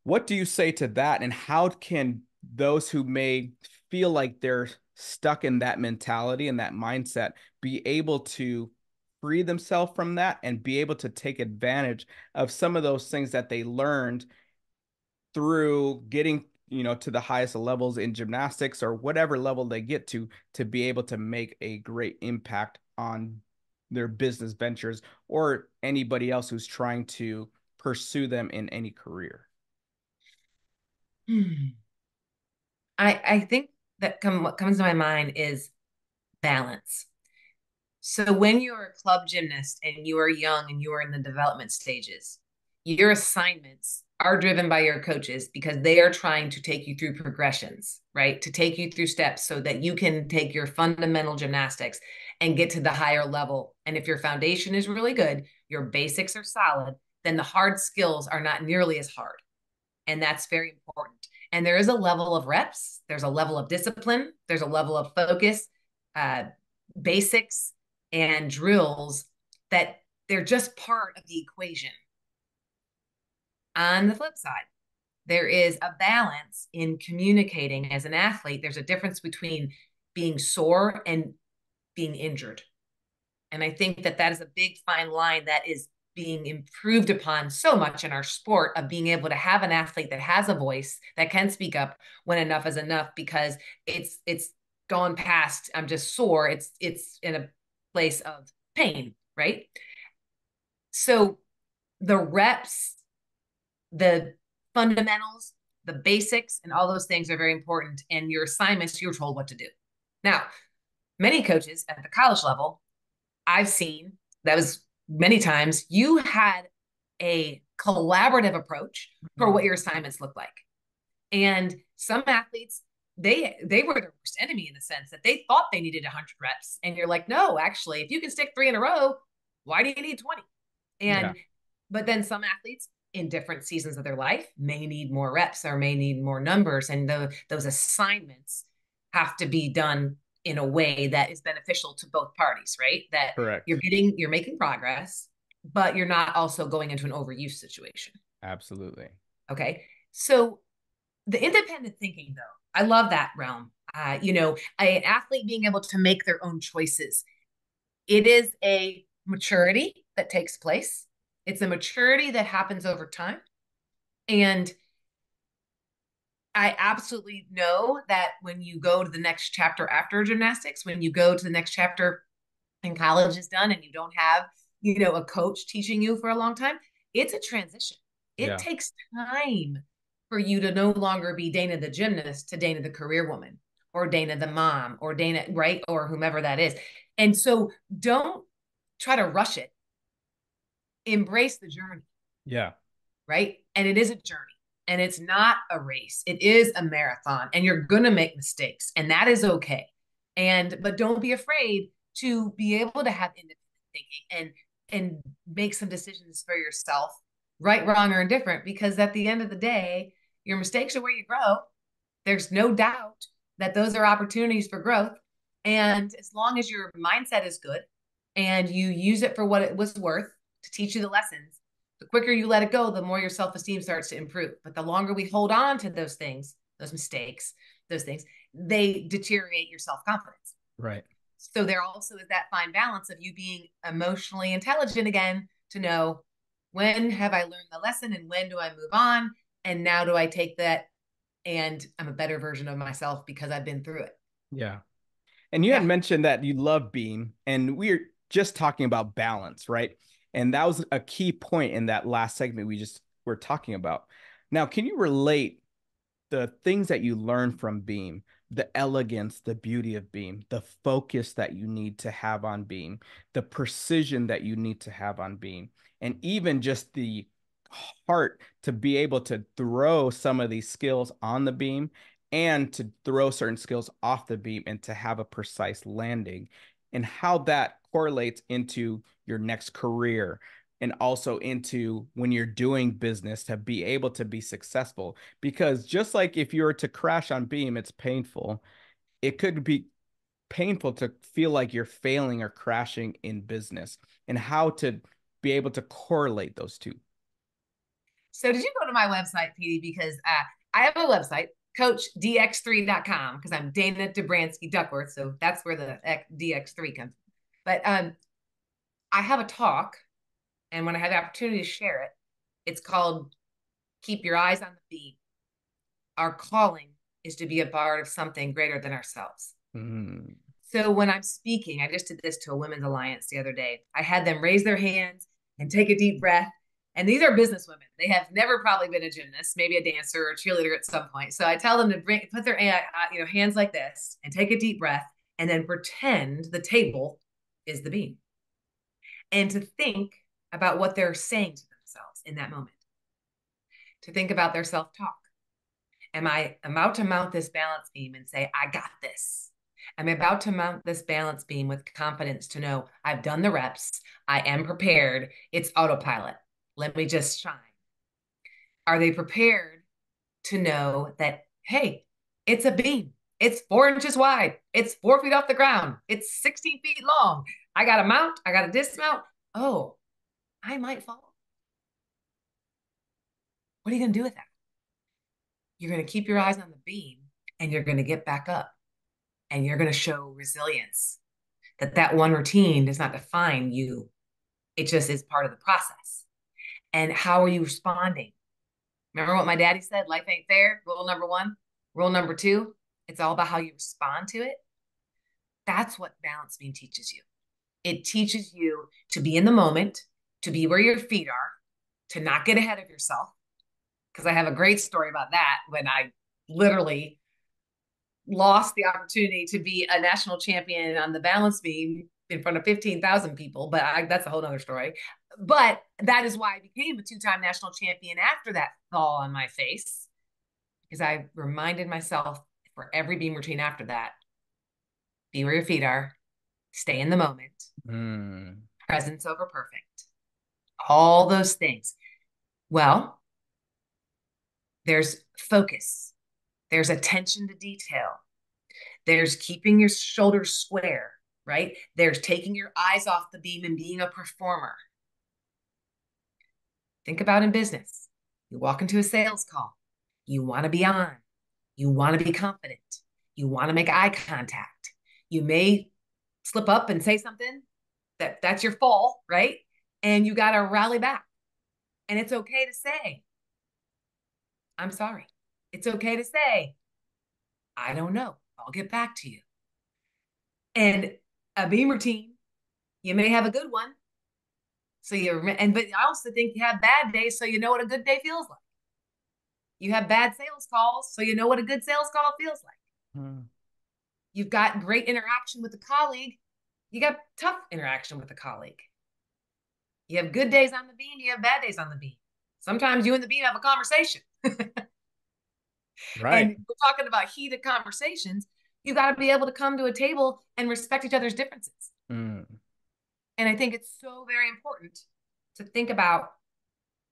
What do you say to that? And how can those who may feel like they're stuck in that mentality and that mindset be able to free themselves from that and be able to take advantage of some of those things that they learned through getting to the highest levels in gymnastics or whatever level they get to be able to make a great impact on their business ventures or anybody else who's trying to pursue them in any career? I think that what comes to my mind is balance. So when you're a club gymnast and you are young and you are in the development stages, your assignments are driven by your coaches because they are trying to take you through progressions, right? To take you through steps so that you can take your fundamental gymnastics and get to the higher level. And if your foundation is really good, your basics are solid, then the hard skills are not nearly as hard. And that's very important. And there is a level of reps, there's a level of discipline, there's a level of focus, basics, and drills that they're just part of the equation. On the flip side, there is a balance in communicating as an athlete. There's a difference between being sore and being injured. And I think that that is a big fine line that is being improved upon so much in our sport, of being able to have an athlete that has a voice, that can speak up when enough is enough, because it's gone past I'm just sore. It's in a place of pain, right? So the reps, the fundamentals, the basics, and all those things are very important. And your assignments, you're told what to do. Now, many coaches at the college level, I've seen that was many times you had a collaborative approach for what your assignments look like. And some athletes, they were their worst enemy in the sense that they thought they needed 100 reps. And you're like, no, actually, if you can stick 3 in a row, why do you need 20? And but then some athletes in different seasons of their life may need more reps or may need more numbers. And those assignments have to be done in a way that is beneficial to both parties, right? That Correct. you're making progress, but you're not also going into an overuse situation. Absolutely. Okay. So the independent thinking, though, I love that realm. An athlete being able to make their own choices. It is a maturity that takes place. It's a maturity that happens over time. And I absolutely know that when you go to the next chapter after gymnastics, when you go to the next chapter and college is done and you don't have, a coach teaching you for a long time, it's a transition. It takes time for you to no longer be Dana the gymnast to Dana the career woman, or Dana the mom, or Dana, right? Or whomever that is. And so don't try to rush it. Embrace the journey. Yeah. Right. And it is a journey. And it's not a race. It is a marathon, and you're going to make mistakes, and that is okay. But don't be afraid to be able to have independent thinking and make some decisions for yourself, right, wrong, or indifferent, because at the end of the day, your mistakes are where you grow. There's no doubt that those are opportunities for growth. And as long as your mindset is good and you use it for what it was worth to teach you the lessons, the quicker you let it go, the more your self-esteem starts to improve. But the longer we hold on to those things, those mistakes, those things, they deteriorate your self-confidence. Right. So there also is that fine balance of you being emotionally intelligent again to know, when have I learned the lesson and when do I move on? And now do I take that and I'm a better version of myself because I've been through it. Yeah. And you had mentioned that you love beam, and we're just talking about balance, right? And that was a key point in that last segment we just were talking about. Now, can you relate the things that you learned from beam, the elegance, the beauty of beam, the focus that you need to have on beam, the precision that you need to have on beam, and even just the heart to be able to throw some of these skills on the beam and to throw certain skills off the beam and to have a precise landing, and how that correlates into your next career and also into when you're doing business to be able to be successful. Because just like if you were to crash on beam, it's painful. It could be painful to feel like you're failing or crashing in business, and how to be able to correlate those two. So did you go to my website, Petey? Because I have a website, coachdx3.com, because I'm Dana Dubransky Duckworth. So that's where the DX3 comes from. But I have a talk, and when I have the opportunity to share it, it's called Keep Your Eyes on the Beam. Our calling is to be a part of something greater than ourselves. Mm. So when I'm speaking, I just did this to a women's alliance the other day. I had them raise their hands and take a deep breath. And these are business women. They have never probably been a gymnast, maybe a dancer or a cheerleader at some point. So I tell them to put their hands like this and take a deep breath, and then pretend the table is the beam, and to think about what they're saying to themselves. in that moment, to think about their self-talk. Am I about to mount this balance beam and say, I got this? I'm about to mount this balance beam with confidence to know I've done the reps. I am prepared. It's autopilot. Let me just shine. Are they prepared to know that, hey, it's a beam. It's 4 inches wide. It's 4 feet off the ground. It's 16 feet long. I got to mount. I got to dismount. Oh, I might fall. What are you going to do with that? You're going to keep your eyes on the beam and you're going to get back up and you're going to show resilience. That one routine does not define you. It just is part of the process. And how are you responding? Remember what my daddy said, life ain't fair. Rule number 1. Rule number 2, it's all about how you respond to it. That's what balance beam teaches you. It teaches you to be in the moment, to be where your feet are, to not get ahead of yourself. Because I have a great story about that when I literally lost the opportunity to be a national champion on the balance beam in front of 15,000 people, but that's a whole other story. But that is why I became a 2-time national champion after that fall on my face, because I reminded myself for every beam routine after that, be where your feet are, stay in the moment, presence over perfect, all those things. Well, there's focus. There's attention to detail. There's keeping your shoulders square, right? There's taking your eyes off the beam and being a performer. Think about in business. You walk into a sales call. You want to be on. You want to be confident. You want to make eye contact. You may slip up and say something that's your fault, right? And you got to rally back. And it's okay to say, I'm sorry. It's okay to say, I don't know. I'll get back to you. And a beam routine, you may have a good one. But I also think you have bad days, so you know what a good day feels like. You have bad sales calls, so you know what a good sales call feels like. You've got great interaction with a colleague. You got tough interaction with a colleague. You have good days on the beam. You have bad days on the beam. Sometimes you and the beam have a conversation. Right. And we're talking about heated conversations. You got to be able to come to a table and respect each other's differences. And I think it's so very important to think about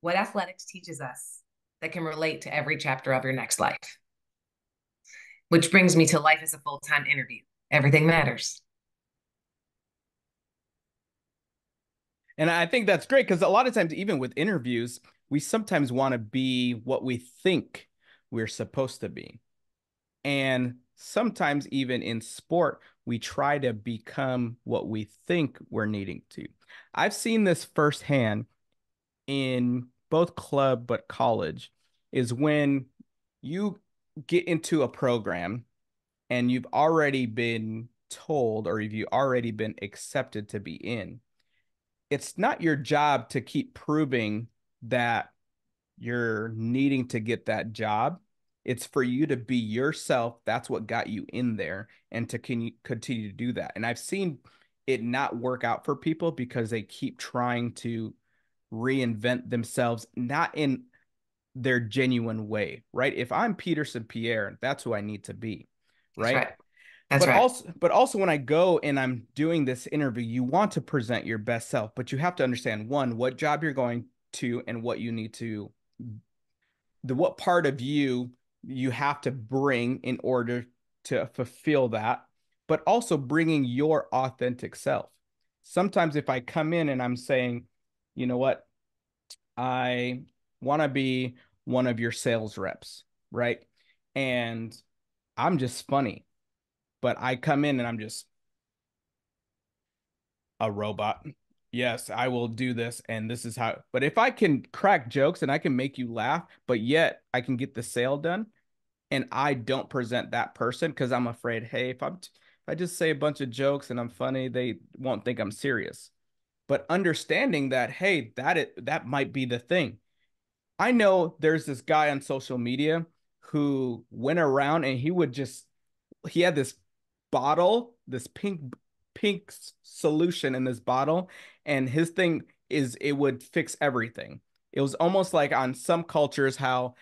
what athletics teaches us that can relate to every chapter of your next life. Which brings me to life as a full-time interview. Everything matters. And I think that's great because a lot of times, even with interviews, we sometimes want to be what we think we're supposed to be. And sometimes even in sport, we try to become what we think we're needing to. I've seen this firsthand in both club but college, is when you get into a program and you've already been told or if you've already been accepted to be in, it's not your job to keep proving that you're needing to get that job. It's for you to be yourself. That's what got you in there, and to continue to do that. And I've seen it not work out for people because they keep trying to reinvent themselves, not in their genuine way, right? If I'm Peterson Pierre, that's who I need to be, right? That's right. But also when I go and I'm doing this interview, you want to present your best self, but you have to understand, one, what job you're going to and what you need to, what part of you have to bring in order to fulfill that, but also bringing your authentic self. Sometimes if I come in and I'm saying, you know what, I want to be one of your sales reps, right? And I'm just funny, but I come in and I'm just a robot. Yes, I will do this, and this is how. But if I can crack jokes and I can make you laugh, but yet I can get the sale done, and I don't present that person because I'm afraid, hey, if I just say a bunch of jokes and I'm funny, they won't think I'm serious. But understanding that, hey, that might be the thing. I know there's this guy on social media who went around and he had this bottle, this pink solution in this bottle, and his thing is it would fix everything. it was almost like on some cultures how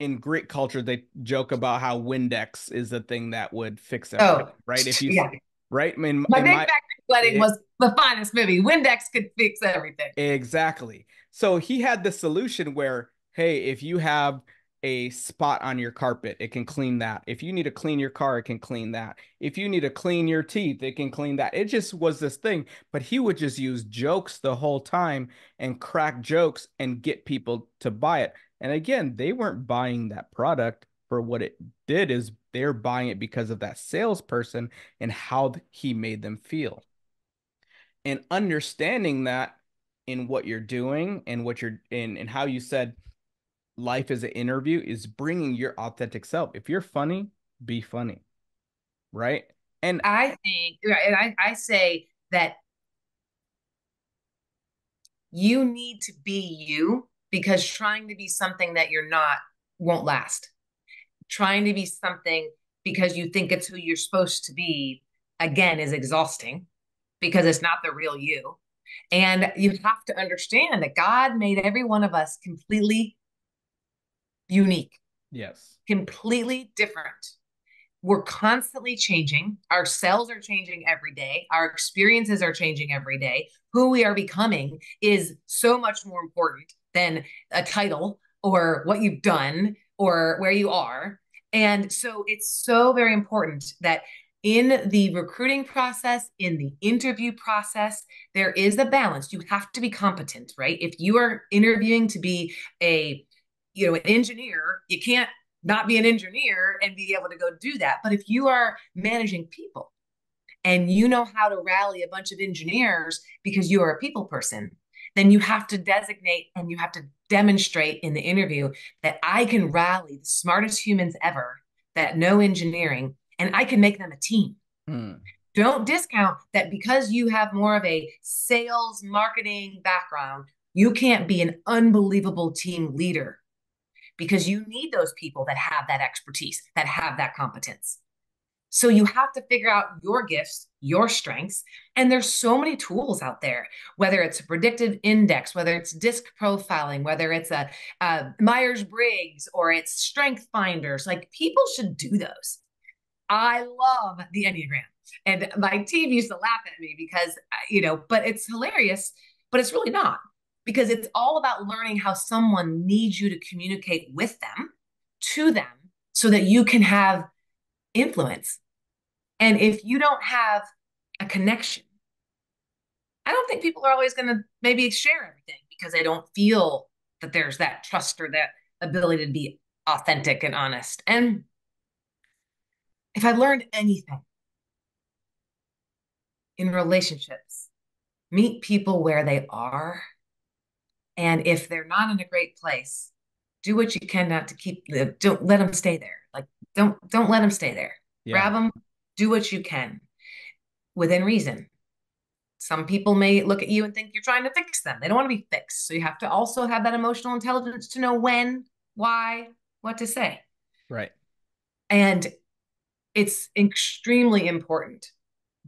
in Greek culture they joke about how Windex is the thing that would fix everything, Oh, right? If you yeah. right, I mean, My in Big my Fat Greek Wedding it, was the finest movie. Windex could fix everything. exactly. So he had the solution where, hey, if you have a spot on your carpet, it can clean that. If you need to clean your car, it can clean that. If you need to clean your teeth, it can clean that. It just was this thing, but he would just use jokes the whole time and crack jokes and get people to buy it. And again, they weren't buying that product for what it did, is they're buying it because of that salesperson and how he made them feel. And understanding that in what you're doing and what you're in and how you said life is an interview is bringing your authentic self. If you're funny, be funny, right? And I think, and I say that you need to be you, because trying to be something that you're not won't last. Trying to be something because you think it's who you're supposed to be, again, is exhausting because it's not the real you. And you have to understand that God made every one of us completely unique, yes, completely different. We're constantly changing. Our cells are changing every day. Our experiences are changing every day. Who we are becoming is so much more important than a title or what you've done or where you are. And so it's so very important that in the recruiting process, in the interview process, there is a balance. You have to be competent, right? If you are interviewing to be an engineer, you can't not be an engineer and be able to go do that. But if you are managing people and you know how to rally a bunch of engineers because you are a people person, then you have to designate and you have to demonstrate in the interview that I can rally the smartest humans ever that know engineering, and I can make them a team. Don't discount that because you have more of a sales marketing background, you can't be an unbelievable team leader, because you need those people that have that expertise, that have that competence. So you have to figure out your gifts, your strengths. And there's so many tools out there, whether it's a predictive index, whether it's disc profiling, whether it's a Myers-Briggs, or it's strength finders. Like, people should do those. I love the Enneagram. And my team used to laugh at me because, but it's hilarious, but it's really not, because it's all about learning how someone needs you to communicate with them, to them, so that you can have influence. And if you don't have a connection, I don't think people are always going to maybe share everything because they don't feel that there's that trust or that ability to be authentic and honest. And if I've learned anything in relationships, meet people where they are. And if they're not in a great place, do what you can not to keep them. Don't let them stay there. Like, don't let them stay there. yeah, Grab them, do what you can within reason. Some people may look at you and think you're trying to fix them. They don't want to be fixed. So you have to also have that emotional intelligence to know when, why, what to say. right. And it's extremely important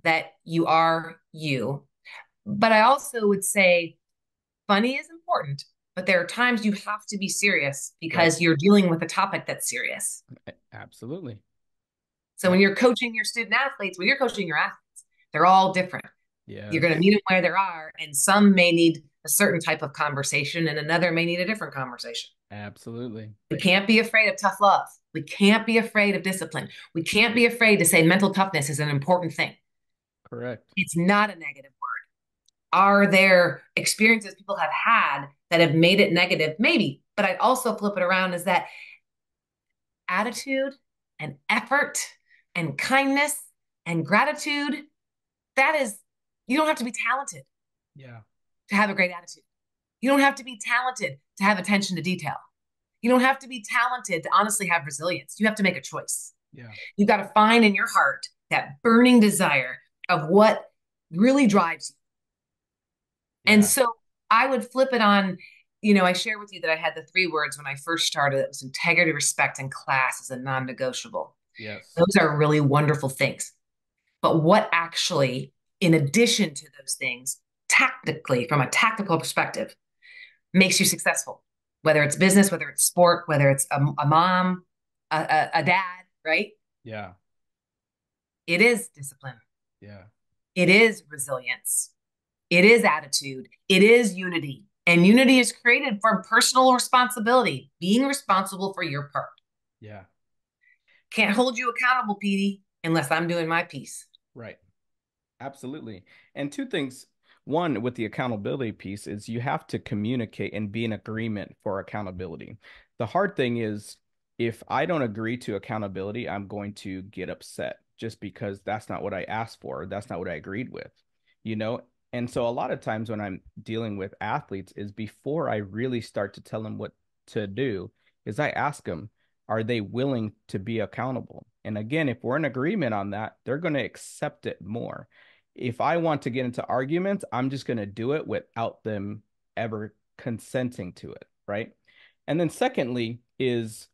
that you are you. But I also would say funny is important, but there are times you have to be serious because Right. you're dealing with a topic that's serious. Absolutely. So when you're coaching your student athletes, when you're coaching your athletes, they're all different. You're going to Yes. meet them where they are, and some may need a certain type of conversation, and another may need a different conversation. Absolutely. We can't be afraid of tough love. We can't be afraid of discipline. We can't be afraid to say mental toughness is an important thing. Correct. It's not a negative word. Are there experiences people have had that have made it negative? Maybe. But I'd also flip it around, is that attitude and effort and kindness and gratitude, that is, you don't have to be talented Yeah. to have a great attitude. You don't have to be talented to have attention to detail. You don't have to be talented to honestly have resilience. You have to make a choice. Yeah. You've got to find in your heart that burning desire of what really drives you. And so I would flip it on, I share with you that I had the 3 words when I first started. It was integrity, respect, and class as a non-negotiable. Yes. Those are really wonderful things. But what actually, in addition to those things, tactically, from a tactical perspective, makes you successful, whether it's business, whether it's sport, whether it's a mom, a dad, right? Yeah. It is discipline. Yeah. It is resilience. It is attitude. It is unity. And unity is created from personal responsibility, being responsible for your part. Yeah. Can't hold you accountable, Petey, unless I'm doing my piece. Right. Absolutely. And two things. One, with the accountability piece, is you have to communicate and be in agreement for accountability. The hard thing is, if I don't agree to accountability, I'm going to get upset just because that's not what I asked for. That's not what I agreed with, you know? And so a lot of times when I'm dealing with athletes is before I really start to tell them what to do, is I ask them, are they willing to be accountable? And again, if we're in agreement on that, they're going to accept it more. If I want to get into arguments, I'm just going to do it without them ever consenting to it, right? And then secondly is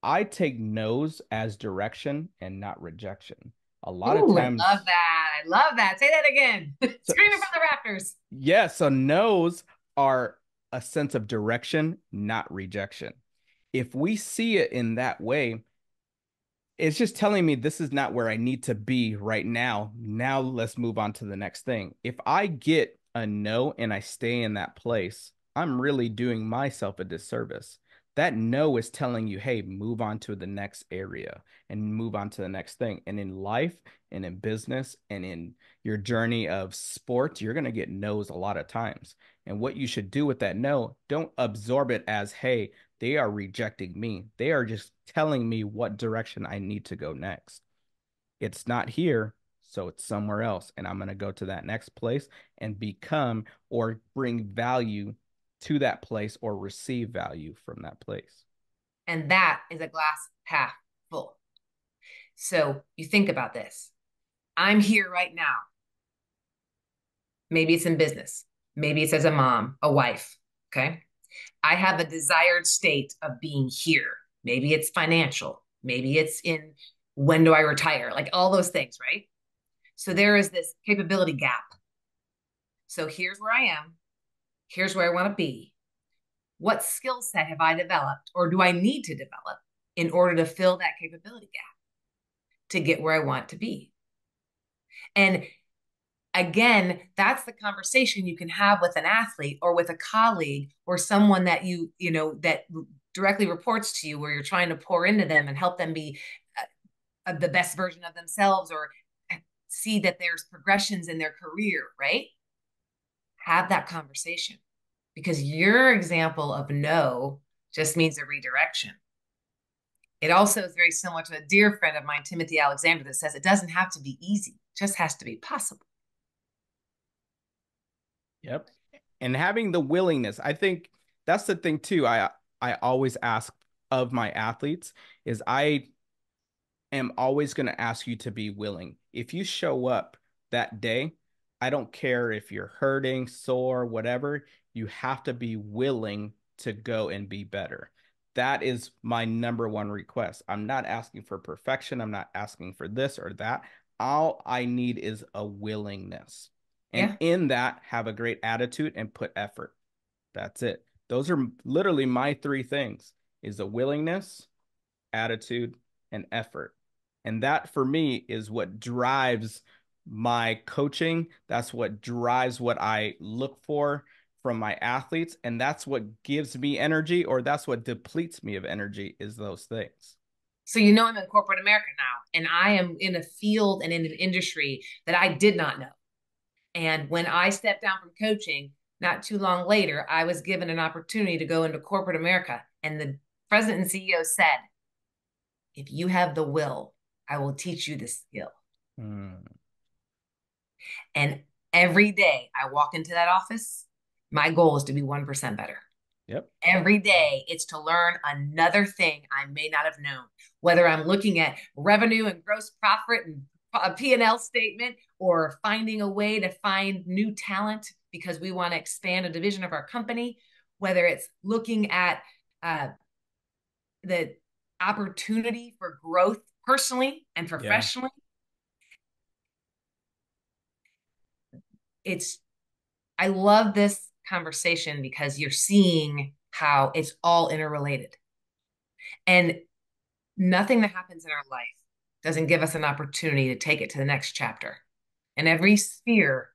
I take no's as direction and not rejection. A lot of Ooh, I love times, that. I love that. Say that again. so, Screaming from the rafters. yeah, so no's are a sense of direction, not rejection. If we see it in that way, it's just telling me this is not where I need to be right now. Now let's move on to the next thing. If I get a no and I stay in that place, I'm really doing myself a disservice. That no is telling you, hey, move on to the next area and move on to the next thing. And in life and in business and in your journey of sports, you're going to get no's a lot of times. And what you should do with that no, don't absorb it as, hey, they are rejecting me. They are just telling me what direction I need to go next. It's not here, so it's somewhere else. And I'm going to go to that next place and become or bring value to that place or receive value from that place. And that is a glass half full. So you think about this. I'm here right now. Maybe it's in business. Maybe it's as a mom, a wife. Okay. I have a desired state of being here. Maybe it's financial. Maybe it's in when do I retire? Like all those things, right? So there is this capability gap. So here's where I am. Here's where I want to be. What skill set have I developed or do I need to develop in order to fill that capability gap to get where I want to be? And again, that's the conversation you can have with an athlete or with a colleague or someone that that directly reports to you, where you're trying to pour into them and help them be the best version of themselves, or see that there's progressions in their career, right? Have that conversation, because your example of no just means a redirection. It also is very similar to a dear friend of mine, Timothy Alexander, that says it doesn't have to be easy, it just has to be possible. Yep. And having the willingness, I think that's the thing too. I always ask of my athletes is I am always going to ask you to be willing. If you show up that day, I don't care if you're hurting, sore, whatever, you have to be willing to go and be better. That is my number one request. I'm not asking for perfection. I'm not asking for this or that. All I need is a willingness. And Yeah. in that, have a great attitude and put effort. That's it. Those are literally my three things: is a willingness, attitude, and effort. And that for me is what drives my coaching. That's what drives what I look for from my athletes. And that's what gives me energy, or that's what depletes me of energy, is those things. So, I'm in corporate America now, and I am in a field and in an industry that I did not know. And when I stepped down from coaching, not too long later, I was given an opportunity to go into corporate America. And the president and CEO said, if you have the will, I will teach you the skill. And every day I walk into that office, my goal is to be 1% better. Yep. Every day it's to learn another thing I may not have known, whether I'm looking at revenue and gross profit and a P&L statement, or finding a way to find new talent because we want to expand a division of our company, whether it's looking at the opportunity for growth personally and professionally. Yeah. I love this conversation because you're seeing how it's all interrelated. And nothing that happens in our life doesn't give us an opportunity to take it to the next chapter. And every sphere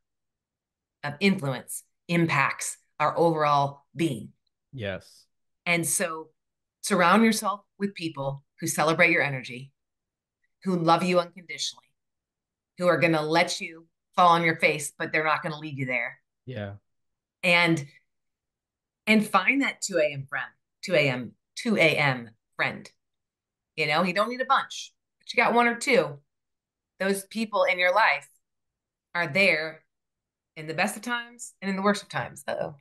of influence impacts our overall being. Yes. And so surround yourself with people who celebrate your energy, who love you unconditionally, who are going to let you fall on your face, but they're not going to leave you there. Yeah. And find that 2 a.m. friend, 2 a.m. friend. You know, you don't need a bunch, but you got one or two. Those people in your life are there in the best of times and in the worst of times. Uh-oh.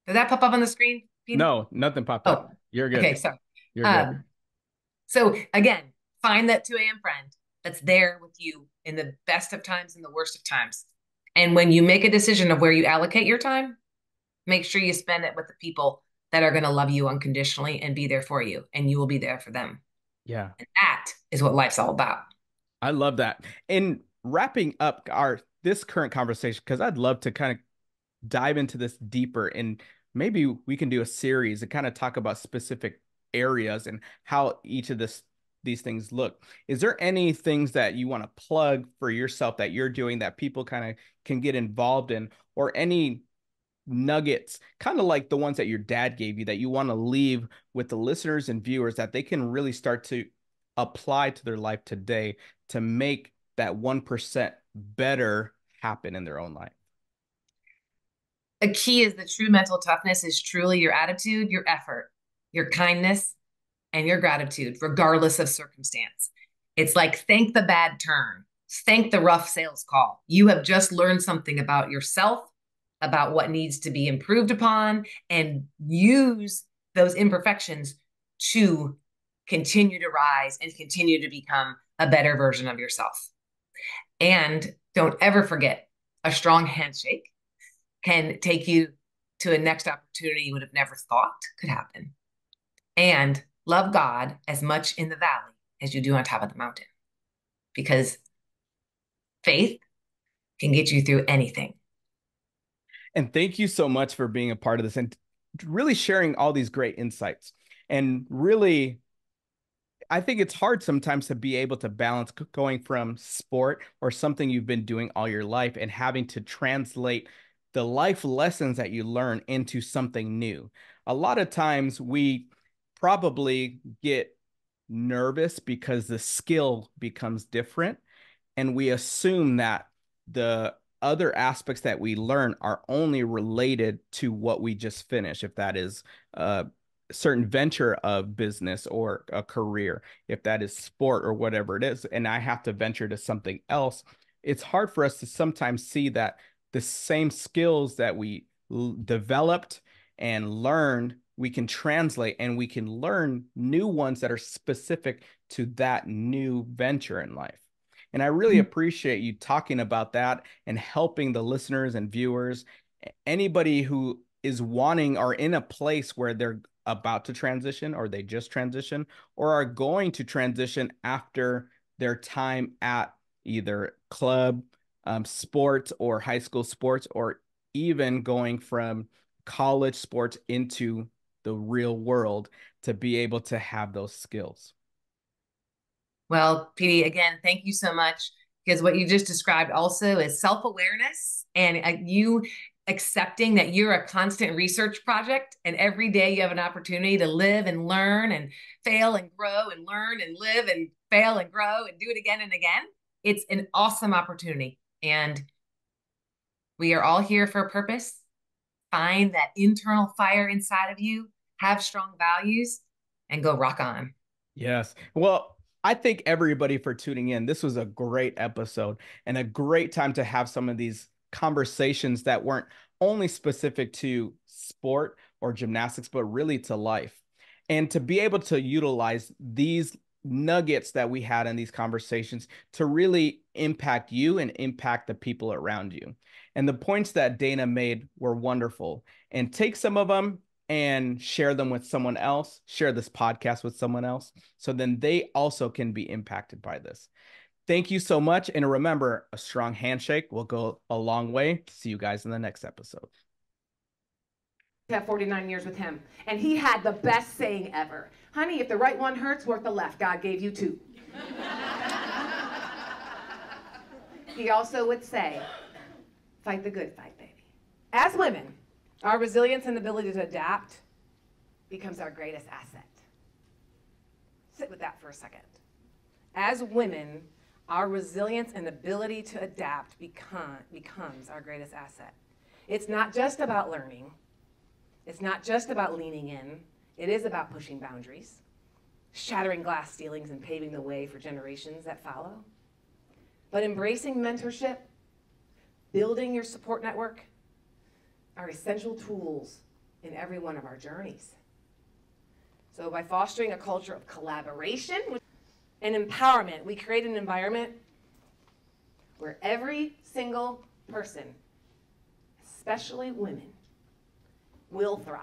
Did that pop up on the screen, Peter? No, nothing popped up. You're good. Okay, sorry. You're good. So again, find that 2 a.m. friend that's there with you in the best of times and the worst of times. And when you make a decision of where you allocate your time, make sure you spend it with the people that are going to love you unconditionally and be there for you, and you will be there for them. Yeah. And that is what life's all about. I love that. In wrapping up this current conversation, because I'd love to kind of dive into this deeper, and maybe we can do a series and kind of talk about specific areas and how each of these things look. Is there any things that you want to plug for yourself that you're doing that people kind of can get involved in, or any nuggets, kind of like the ones that your dad gave you, that you want to leave with the listeners and viewers that they can really start to apply to their life today to make that 1% better happen in their own life? A key is the true mental toughness is truly your attitude, your effort, your kindness, and your gratitude, regardless of circumstance. It's like, thank the bad turn, thank the rough sales call. You have just learned something about yourself, about what needs to be improved upon, and use those imperfections to continue to rise and continue to become a better version of yourself. And don't ever forget, a strong handshake can take you to a next opportunity you would have never thought could happen. And love God as much in the valley as you do on top of the mountain, because faith can get you through anything. And thank you so much for being a part of this and really sharing all these great insights. And really, I think it's hard sometimes to be able to balance going from sport or something you've been doing all your life and having to translate the life lessons that you learn into something new. A lot of times we probably get nervous because the skill becomes different, and we assume that the other aspects that we learn are only related to what we just finished, if that is a certain venture of business or a career, if that is sport or whatever it is, and I have to venture to something else. It's hard for us to sometimes see that the same skills that we developed and learned, we can translate, and we can learn new ones that are specific to that new venture in life. And I really appreciate you talking about that and helping the listeners and viewers, anybody who is wanting or in a place where they're about to transition, or they just transition, or are going to transition after their time at either club, sports, or high school sports, or even going from college sports into the real world, to be able to have those skills. Well, PD, again, thank you so much, because what you just described also is self-awareness and you accepting that you're a constant research project, and every day you have an opportunity to live and learn and fail and grow and learn and live and fail and grow and do it again and again. It's an awesome opportunity. And we are all here for a purpose. Find that internal fire inside of you, have strong values, and go rock on. Yes. Well, I thank everybody for tuning in. This was a great episode and a great time to have some of these conversations that weren't only specific to sport or gymnastics, but really to life. And to be able to utilize these nuggets that we had in these conversations to really impact you and impact the people around you. And the points that Dana made were wonderful. And take some of them and share them with someone else, share this podcast with someone else, so then they also can be impacted by this. Thank you so much. And remember, a strong handshake will go a long way. See you guys in the next episode. I have 49 years with him, and he had the best saying ever. Honey, if the right one hurts, work the left. God gave you two. He also would say, fight the good fight, baby. As women, our resilience and ability to adapt becomes our greatest asset. Sit with that for a second. As women, our resilience and ability to adapt becomes our greatest asset. It's not just about learning. It's not just about leaning in. It is about pushing boundaries, shattering glass ceilings, and paving the way for generations that follow. But embracing mentorship, building your support network, are essential tools in every one of our journeys. So by fostering a culture of collaboration and empowerment, we create an environment where every single person, especially women, will thrive.